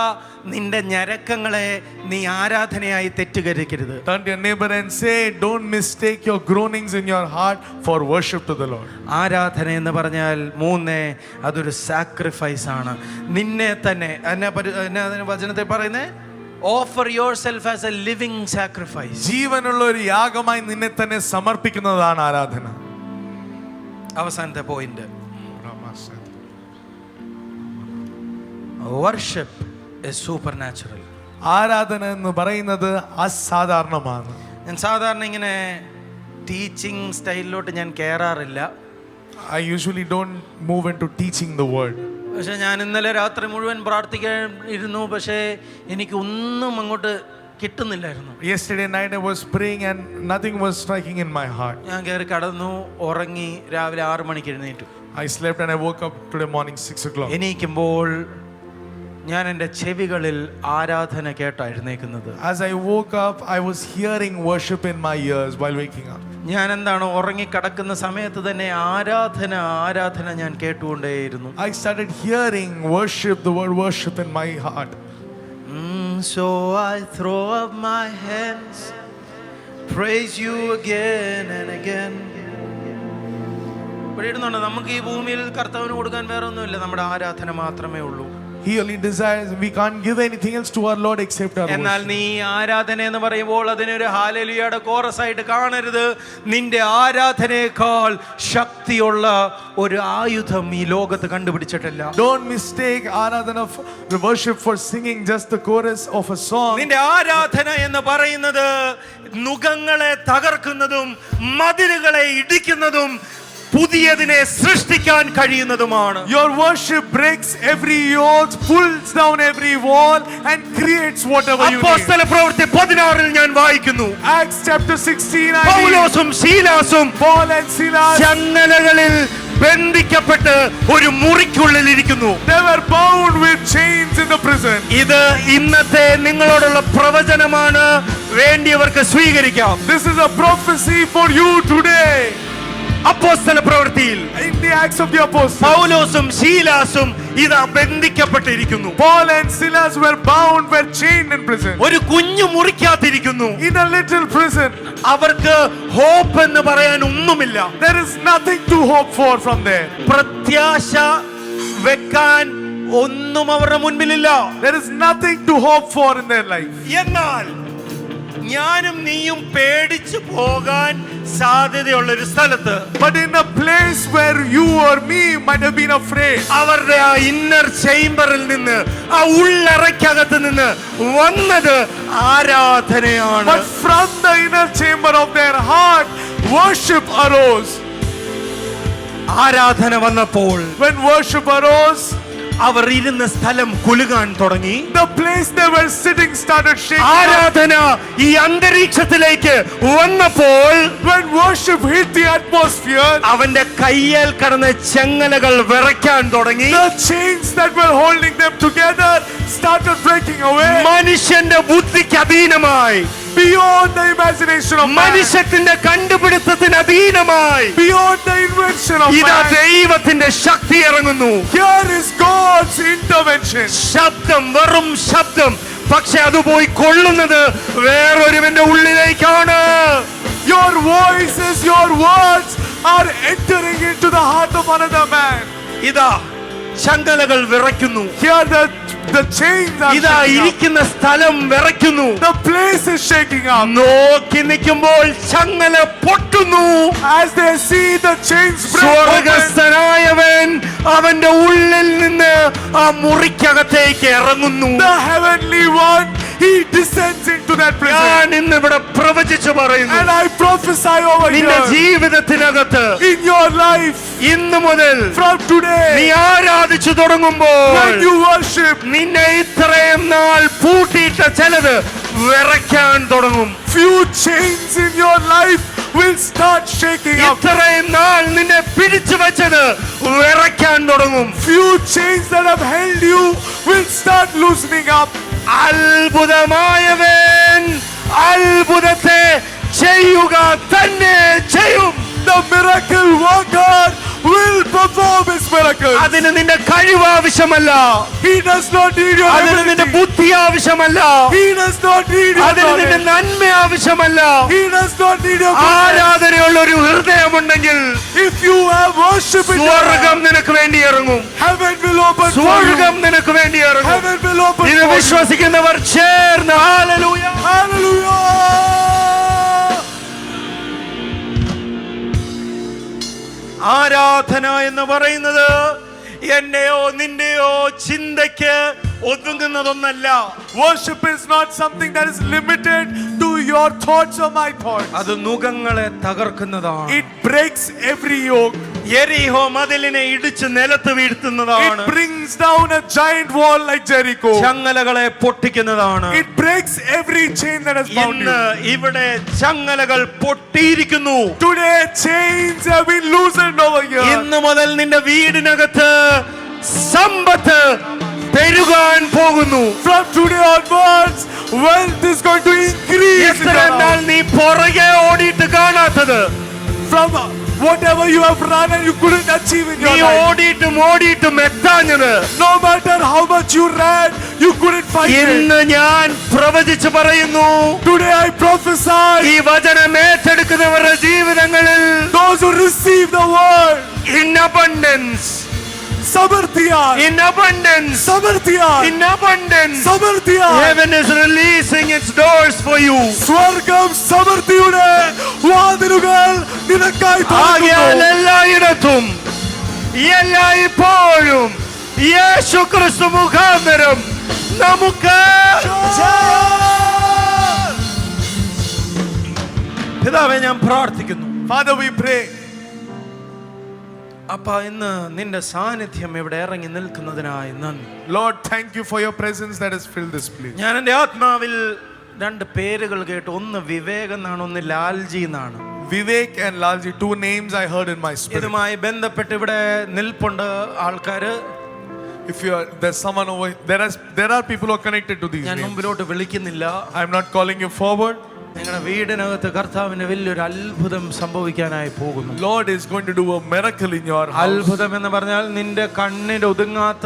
നിന്റെ ഞരക്കങ്ങളെ നീ ആരാധനയായി തെറ്റുകരിക്കരുത്. Turn to your neighbor and say, don't mistake your groanings in your heart for worship to the Lord. ആരാധന എന്ന് പറഞ്ഞാൽ അതൊരു സാക്രിഫൈസ് ആണ്. നിന്നെ തന്നെ വചനത്തെ പറയുന്നേ, Offer yourself as a living sacrifice. ജീവനുള്ള ഒരു യാഗമായി നിന്നെ തന്നെ സമർപ്പിക്കുന്നതാണ് ആരാധന. അവസാനത്തെ പോയിന്റ്, worship is supernatural. ആരാധന എന്ന് പറയുന്നത് അസാധാരണമാണ്. ഞാൻ സാധാരണ ഇങ്ങനെ ടീച്ചിങ് സ്റ്റൈലിലോട്ട് ഞാൻ കയറാറില്ല. I usually don't move into teaching the word. പക്ഷെ ഞാൻ ഇന്നലെ രാത്രി മുഴുവൻ പ്രാർത്ഥിക്കാൻ ഇരുന്നു, പക്ഷേ എനിക്ക് ഒന്നും അങ്ങോട്ട് കിട്ടുന്നില്ലായിരുന്നു. Yesterday night I was praying and nothing was striking in my heart. ഞാൻ കയറി കടന്നു, ഉറങ്ങി, രാവിലെ 6 മണിക്ക് എഴുന്നേറ്റു. I slept and I woke up today morning 6 o'clock. എണീക്കുമ്പോൾ ഞാൻ എൻ്റെ ചെവികളിൽ ആരാധന കേട്ടാ എഴുന്നേക്കുന്നത്. As I woke up, I was hearing worship in my ears while waking up. ഞാൻ എന്താണ് ഉറങ്ങി കിടക്കുന്ന സമയത്ത് തന്നെ ആരാധന ഞാൻ കേട്ടുകൊണ്ടേയിരുന്നു. I started hearing worship, the word worship in my heart. So I throw up my hands, praise you again and again. ഇവിടെ ഇടുന്നുണ്ട്, നമുക്ക് ഈ ഭൂമിയിൽ കർത്താവിന് കൊടുക്കാൻ വേറെ ഒന്നുമില്ല, നമ്മുടെ ആരാധന മാത്രമേ ഉള്ളൂ. He only desires, we can't give anything else to our Lord except our എന്നാൽ worship. നീ ആരാധന എന്ന് പറയുമ്പോൾ അതിനൊരു ഹല്ലേലൂയയുടെ കോറസ് ആയിട്ട് കാണരുത്. നിന്റെ ആരാധനയേക്കാൾ ശക്തിയുള്ള ഒരു ആയുധം ഈ ലോകത്ത് കണ്ടുപിടിച്ചിട്ടില്ല. Don't mistake ആരാധന the worship for singing just the chorus of a song. നിന്റെ ആരാധന എന്ന് പറയുന്നത് നുകങ്ങളെ തകർക്കുന്നതും മതിലുകളെ ഇടിക്കുന്നതും പുതിയതിനെ സൃഷ്ടിക്കാൻ കഴിയുന്നതുമാണ്. Your worship breaks every yoke, pulls down every wall and creates whatever you need. അപ്പോസ്തല പ്രവൃത്തി 16 ഞാൻ വായിക്കുന്നു. Acts chapter 16, I read, പൗലോസും ശീലാസും Paul and Silas, ചങ്ങലകളിൽ ബന്ധിക്കപ്പെട്ട് ഒരു മുറിക്കുള്ളിൽ ഇരിക്കുന്നു. they were bound with chains in the prison. ഇത് ഇന്നത്തെ നിങ്ങളോടുള്ള പ്രവചനമാണ്, വേണ്ടിയവർക്ക് സ്വീകരിക്കാം. This is a prophecy for you today. അപ്പോസ്തല പ്രവൃത്തിയിൽ In the Acts of the Apostles, പൗലോസും ശീലാസും ഇതാ ബന്ധിക്കപ്പെട്ടിരിക്കുന്നു. Paul and Silas were bound, were chained in prison. ഒരു കുഞ്ഞു മുറിക്കാത്തിരിക്കുന്നു. In a little prison, അവർക്ക് ഹോപ്പ് എന്ന് പറയാൻ ഒന്നുമില്ല. there is nothing to hope for from there. പ്രത്യാശ വെക്കാൻ ഒന്നും അവരുടെ മുൻപിലില്ല. There is nothing to hope for in their life. എന്നാൽ ഞാനും നീയും പേടിച്ചു പോകാൻ സാധ്യതയുള്ള ഒരു സ്ഥലത്ത്, But in a place where you or me might have been afraid, അവരുടെ ആ ഇന്നർ ചേംബറിൽ നിന്ന്, ആ ഉള്ളറയ്ക്കകത്ത് നിന്ന് വന്നത് ആരാധനയാണ്. but from the inner chamber of their heart, worship arose. ആരാധന വന്നപ്പോൾ When worship arose, അവർ ഇരുന്ന സ്ഥലം കുലുങ്ങാൻ തുടങ്ങി. the place they were sitting started shaking. ആരാധന ഈ അന്തരീക്ഷത്തിലേക്ക് വന്നപ്പോൾ When worship hit the atmosphere, അവന്റെ കയ്യിൽ കടന്ന ചെങ്ങലകൾ വിറയ്ക്കാൻ തുടങ്ങി. the chains that were holding them together started breaking away. മനുഷ്യന്റെ ബുദ്ധിക്ക് അധീനമായി, Beyond the imagination of man, മനുഷ്യത്തിന്റെ കണ്ടുപിടുത്തത്തിന് അധീനമായി beyond the invention of ഇതാ man, ദൈവത്തിന്റെ ശക്തി ഇറങ്ങുന്നു. here is God's intervention. ശബ്ദം, വെറും ശബ്ദം, പക്ഷെ അത് പോയി കൊള്ളുന്നത് വേറൊരുവന്റെ ഉള്ളിലേക്കാണ്. Your voices, your words are entering into the heart of another man. ഇതാ ചങ്ങലകൾ വിറയ്ക്കുന്നു. Here the chains are ഇതാ shaking up. ഇരിക്കുന്ന സ്ഥലം വിറയ്ക്കുന്നു. The place is shaking up. നോക്കി നിൽക്കുമ്പോൾ ചങ്ങല പൊട്ടുന്നു. As they see the chains break open, സ്വർഗസ്ഥനായവൻ അവന്റെ ഉള്ളിൽ നിന്ന് ആ മുറിക്കകത്തേക്ക് ഇറങ്ങുന്നു. the heavenly one, he descends into that prison. ഞാൻ ഇന്ന് ഇവിടെ പ്രവചിച്ചു പറയുന്നു, And I prophesy over നിന്റെ here, ജീവിതത്തിനകത്ത് in your life, ഇന്നു മുതൽ from നീ today, ആരാധിച്ചു തുടങ്ങുമ്പോൾ when you worship, നിന്നെ ഇത്രയും നാൾ പൂട്ടിയിട്ട ചിലത് വിറയ്ക്കാൻ തുടങ്ങും. few chains in your life will start shaking up. ഇത്രയും നാൾ നിന്നെ പിടിച്ചു വെച്ചത് വിറയ്ക്കാൻ തുടങ്ങും. Few chains that have held you will start loosening up. അത്ഭുതമായവൻ അത്ഭുതത്തെ ചെയ്യുക തന്നെ ചെയ്യും. The miracle worker will perform his miracle. അതിന് നിന്റെ കഴിവ് ആവശ്യമല്ല, He does not need your അതിന് നിന്റെ ability. ബുദ്ധി ആവശ്യമല്ല, He does not need your അതിന് നിന്റെ knowledge. നന്മ ആവശ്യമല്ല. He does not need your goodness. ആരാധനയുള്ള ഒരു ഹൃദയമുണ്ടെങ്കിൽ If you have worship in your സ്വർഗം heart, നിനക്ക് വേണ്ടി ഇറങ്ങും. heaven will open for you. സ്വർഗം നിനക്ക് വേണ്ടി ഇറങ്ങും. Heaven will open ഇത് for you. വിശ്വസിക്കുന്നവർ ചേർന്ന് ഹല്ലേലൂയ. Hallelujah. ആരാധന എന്ന് പറയുന്നത് എന്റെയോ നിന്റെയോ ചിന്തയ്ക്ക് ഒതുങ്ങുന്നതൊന്നല്ല. Worship is not something that is limited to your thoughts or my thoughts. അത് നുകങ്ങളെ തകർക്കുന്നതാണ്. It breaks every yoke. യെരിഹോ മതിലിനെ ഇടിച്ച് നിലത്ത് വീഴ്ത്തുന്നതാണ്. It brings down a giant wall like Jericho. ചങ്ങലകളെ പൊട്ടിക്കുന്നതാണ്. It breaks every chain that has bound ഇന്ന് you. ഇവിടെ ചങ്ങലകൾ പൊട്ടിയിരിക്കുന്നു. Today chains have been loosened over here. ഇന്ന് മുതൽ നിന്റെ വീടിനകത്ത് സമ്പത്ത് പെരുകാൻ പോകുന്നു. From today onwards, wealth is going to increase. എത്ര നാൾ നീ പുറകെ ഓടിയിട്ട് കാണാത്തത്, From whatever you have run and you couldn't achieve in നീ your life. ഓടിയിട്ടും എത്താഞ്ഞത്, No matter how much you ran, you couldn't fight it. ഇന്ന് ഞാൻ പ്രവചിച്ചു പറയുന്നു, Today I prophesy, ഈ വചനം ഏറ്റെടുക്കുന്നവരുടെ ജീവിതങ്ങളിൽ those who receive the word, in abundance, Samarthiyar, in abundance, Samarthiyar, in abundance, Samarthiyar. heaven is releasing its doors for you. സ്വർഗം സമൃദ്ധിയുടെ വാതിലുകൾ നിനക്കായി ആകയാൽ തുറക്കുന്നു. എല്ലായിടത്തും എല്ലായ്പ്പോഴും യേശു ക്രിസ്തു മുഖാന്തരം നമുക്ക് പിതാവേ ഞാൻ പ്രാർത്ഥിക്കുന്നു. Father, we pray. അപ്പ ഇന്ന് നിന്റെ സാന്നിധ്യം ഇവിടെ ഇറങ്ങി നിൽക്കുന്നതിനായി നന്ദി. Lord, thank you for your presence that has filled this place. ഞാൻ എൻ്റെ ആത്മാവിൽ രണ്ട് പേരുകൾ കേട്ടു. ഒന്ന് വിവേക് എന്നാണ്, ഒന്ന് ലാൽജി എന്നാണ്. Vivek and Lalji, two names I heard in my spirit. ഇതുമായി ബന്ധപ്പെട്ട് ഇവിടെ നിൽപ്പുണ്ട് ആൾക്കാര്. If you are, there's someone over, there are people who are connected to these ഞാൻ names. മുമ്പിലോട്ട് വിളിക്കുന്നില്ല. I'm not calling you forward. നിങ്ങളുടെ വീടിനകത്ത് കർത്താവിന് വലിയൊരു അത്ഭുതം സംഭവിക്കാനായി പോകുന്നു. Lord is going to do a miracle in your house. അത്ഭുതം എന്ന് പറഞ്ഞാൽ നിന്റെ കണ്ണിന് ഒതുങ്ങാത്ത,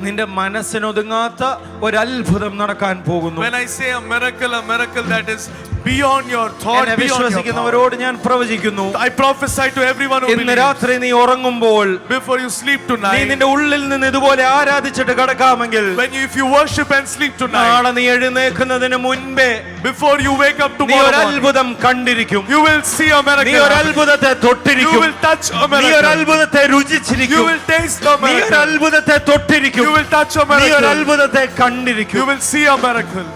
നിന്റെ മനസ്സിന് ഒതുങ്ങാത്ത ഒരു അത്ഭുതം നടക്കാൻ പോകുന്നു. When I say a miracle that is beyond your thought, എന്നെ beyond your power. വിശ്വസിക്കുന്നവരോട് ഞാൻ പ്രവചിക്കുന്നു, I prophesy to everyone who ഇന്ന് believes. രാത്രി നീ ഉറങ്ങുമ്പോൾ Before you sleep നീ tonight, നിന്റെ ഉള്ളിൽ നിന്ന് ഇതുപോലെ ആരാധിച്ചിട്ട് കിടക്കാമെങ്കിൽ if you worship and sleep tonight, നാളെ നീ എഴുന്നേൽക്കുന്നതിന് മുൻപേ before you wake up നീ tomorrow ഒരു morning, അത്ഭുതം കണ്ടിരിക്കും. you will see a നീ ഒരു miracle. അത്ഭുതത്തെ You തൊട്ടിരിക്കും. will touch a നീ ഒരു miracle. അത്ഭുതത്തെ You രുചിച്ചിരിക്കും. will taste a നീ ഒരു miracle. അത്ഭുതത്തെ തൊട്ടിരിക്കും. You will touch a നീ ഒരു miracle. അത്ഭുതത്തെ You കണ്ടിരിക്കും. will see a miracle.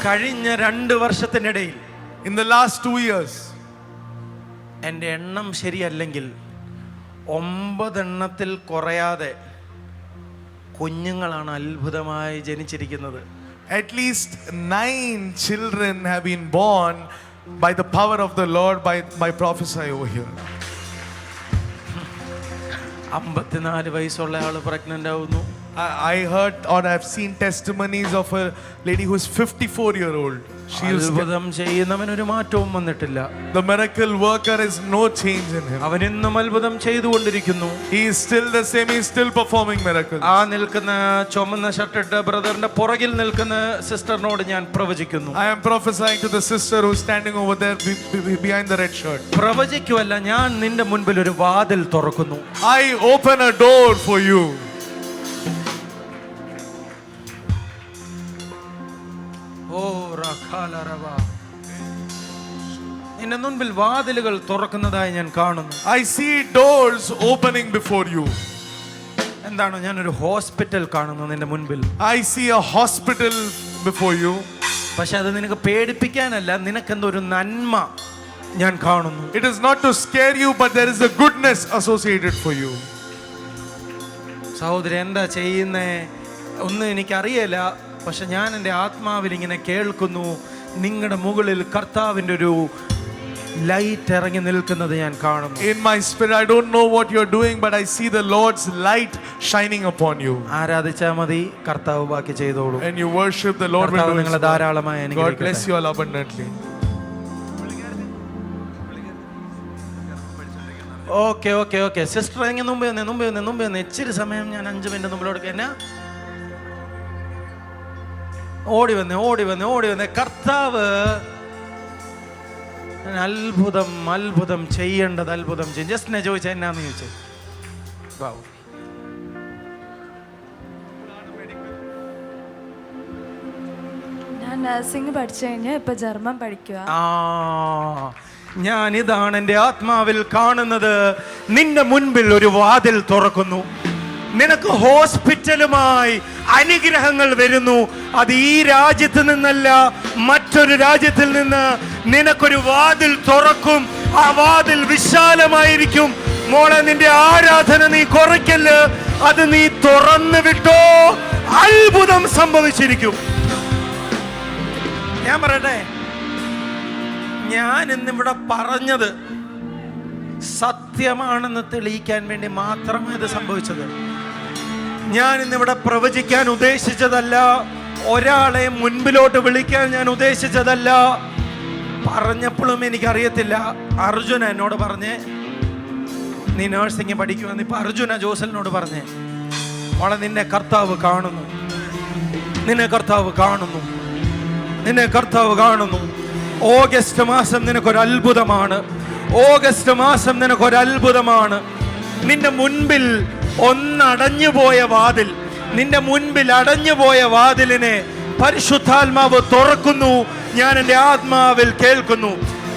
കഴിഞ്ഞ 2 വർഷത്തിനിടയിൽ In the last 2 years, എൻ്റെ എണ്ണം ശരിയല്ലെങ്കിൽ 9 എണ്ണത്തിൽ കുറയാതെ കുഞ്ഞുങ്ങളാണ് അത്ഭുതമായി ജനിച്ചിരിക്കുന്നത്. at least 9 children have been born by the power of the Lord by prophesy over here. 54 വയസ്സുള്ള ആള് പ്രഗ്നന്റ് ആവുന്നു. I heard or I've seen testimonies of a lady who is 54-year-old. She is അത്ഭുതം ചെയ്യുന്നവനൊരു മാറ്റവും വന്നിട്ടില്ല. the miracle worker is no change in him. അവൻ ഇന്നും അത്ഭുതം ചെയ്തുകൊണ്ടിരിക്കുന്നു. He is still the same. He is still performing miracles. ആ നിൽക്കുന്ന ചുമന്ന ഷർട്ടിട്ട ബ്രദറിന്റെ പുറകിൽ നിൽക്കുന്ന സിസ്റ്ററിനോട് ഞാൻ പ്രവചിക്കുന്നു. I am prophesying to the sister who is standing over there behind the red shirt. പ്രവചിക്കുവല്ല, ഞാൻ നിന്റെ മുൻപിൽ ഒരു വാതിൽ തുറക്കുന്നു. I open a door for you. ഓ റഖാലറവ, നിന്റെ മുൻപിൽ വാതിലുകൾ തുറക്കുന്നതായി ഞാൻ കാണുന്നു. I see doors opening before you. എന്താണ്, ഞാനൊരു ഹോസ്പിറ്റൽ കാണുന്നു നിന്റെ മുൻപിൽ. I see a hospital before you. പക്ഷെ അത് നിനക്ക് പേടിപ്പിക്കാനല്ല, നിനക്കെന്തോ ഒരു നന്മ ഞാൻ കാണുന്നു. It is not to scare you, but there is a goodness associated for you. സഹോദരൻ എന്താ ചെയ്യുന്നേ ഒന്നും എനിക്കറിയില്ല, പക്ഷെ ഞാൻ എൻ്റെ ആത്മാവിൽ ഇങ്ങനെ കേൾക്കുന്നു, നിങ്ങളുടെ മുകളിൽ കർത്താവിൻ്റെ ഒരു ലൈറ്റ് ഇറങ്ങി നിൽക്കുന്നത് ഞാൻ കാണുന്നു. In my spirit, I don't know what you're doing, but I see the Lord's light shining upon you. ആരാധിച്ചാൽ മതി, കർത്താവ് ബാക്കി ചെയ്തോളൂ. And you worship, the Lord will കർത്താവ് do നിങ്ങളെ His work. ധാരാളമായി God അനുഗ്രഹിക്കട്ടെ. bless you all abundantly. Okay okay okay sister, എങ്ങനെ മുമ്പേ വന്നേ ഇച്ചിരി സമയം ഞാൻ 5 മിനിറ്റ് മുമ്പിലോട്ട് എന്നാ ഓടി വന്നേ. കർത്താവ് അത്ഭുതം ചെയ്യേണ്ടത് അത്ഭുതം ചെയ്യും. ജസ്റ്റ് ഞാൻ ചോദിച്ചാൽ എന്നാന്ന് ചോദിച്ചേ. നഴ്സിംഗ് പഠിച്ചു കഴിഞ്ഞ് ഇപ്പൊ ജർമ്മൻ പഠിക്കുക. ഞാനിതാണ് എൻ്റെ ആത്മാവിൽ കാണുന്നത്. നിന്റെ മുൻപിൽ ഒരു വാതിൽ തുറക്കുന്നു. നിനക്ക് ഹോസ്പിറ്റലുമായി അനുഗ്രഹങ്ങൾ വരുന്നു. അത് ഈ രാജ്യത്ത് നിന്നല്ല, മറ്റൊരു രാജ്യത്തിൽ നിന്ന് നിനക്കൊരു വാതിൽ തുറക്കും. ആ വാതിൽ വിശാലമായിരിക്കും. മോളെ, നിന്റെ ആരാധന നീ കുറയ്ക്കല്ല്. അത് നീ തുറന്നു വിട്ടോ, അത്ഭുതം സംഭവിച്ചിരിക്കും. ഞാൻ പറയട്ടെ, ഞാൻ ഇന്നിവിടെ പറഞ്ഞത് സത്യമാണെന്ന് തെളിയിക്കാൻ വേണ്ടി മാത്രമേ ഇത് സംഭവിച്ചത്. ഞാൻ ഇന്നിവിടെ പ്രവചിക്കാൻ ഉദ്ദേശിച്ചതല്ല, ഒരാളെ മുൻപിലോട്ട് വിളിക്കാൻ ഞാൻ ഉദ്ദേശിച്ചതല്ല. പറഞ്ഞപ്പോഴും എനിക്കറിയത്തില്ല. അർജുന എന്നോട് പറഞ്ഞേ നീ നേഴ്സിംഗ് പഠിക്കുമെന്ന്. ഇപ്പൊ അർജുന ജോസലിനോട് പറഞ്ഞേ, മോളെ നിന്നെ കർത്താവ് കാണുന്നു, നിന്നെ കർത്താവ് കാണുന്നു, നിന്നെ കർത്താവ് കാണുന്നു. ഓഗസ്റ്റ് മാസം നിനക്കൊരു അത്ഭുതമാണ്. ഓഗസ്റ്റ് മാസം നിനക്കൊരു അത്ഭുതമാണ്. നിന്റെ മുൻപിൽ ഒന്നടഞ്ഞുപോയ വാതിൽ, നിന്റെ മുൻപിൽ അടഞ്ഞുപോയ വാതിലിനെ പരിശുദ്ധാത്മാവ് തുറക്കുന്നു. ഞാൻ എൻ്റെ ആത്മാവിൽ കേൾക്കുന്നു.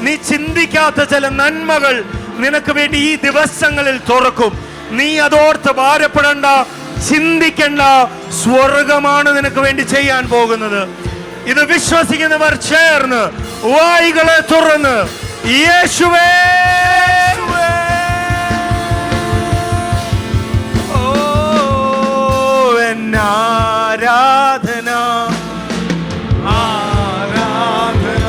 നീ ചിന്തിക്കാത്ത ചില നന്മകൾ നിനക്ക് വേണ്ടി ഈ ദിവസങ്ങളിൽ തുറക്കും. നീ അതോർത്ത് ഭാരപ്പെടണ്ട, ചിന്തിക്കണ്ട. സ്വർഗമാണ് നിനക്ക് വേണ്ടി ചെയ്യാൻ പോകുന്നത്. ഇത് വിശ്വസിക്കുന്നവർ ചേർന്ന് വായികളെ തുറന്ന് യേശുവേ, ഓ എന്നാരാധന, ആരാധന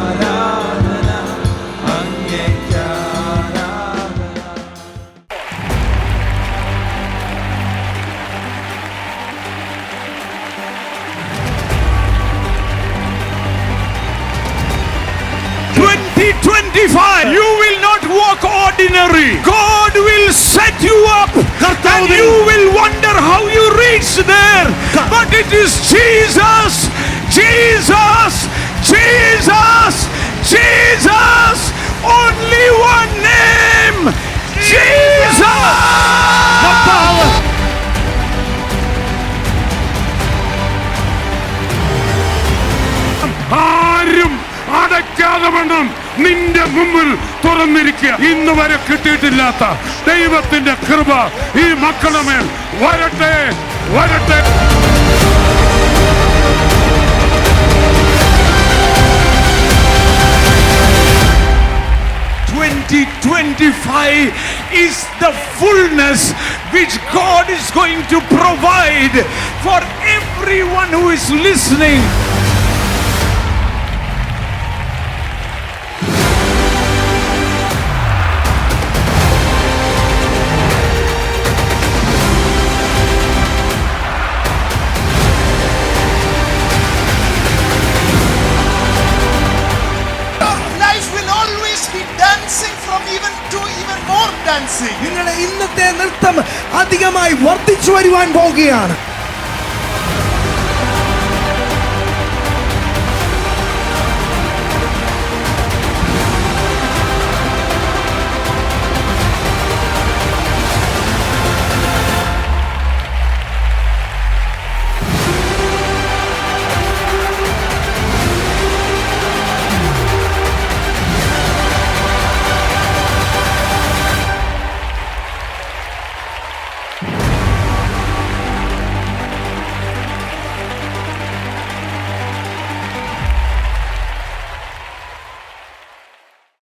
ആരാധന അങ്ങേക്ക് ആരാധന. 2025, you will not walk ordinary. God will set you up and you will wonder how you reached there. But it is Jesus, Jesus, Jesus, Jesus. Only one name, Jesus. The power. ആരും അടയ്ക്കാതെ വേണം നിന്റെ മുമ്പിൽ തുറന്നിരിക്കുക. ഇന്ന് വരെ കിട്ടിയിട്ടില്ലാത്ത ദൈവത്തിന്റെ കൃപ ഈ മക്കളുടെ മേൽ വരട്ടെ, വരട്ടെ. 2025 is the fullness which God is going to provide for everyone who is listening. നിങ്ങളുടെ ഇന്നത്തെ നൃത്തം അധികമായി വർദ്ധിച്ചു വരുവാൻ പോകുകയാണ്.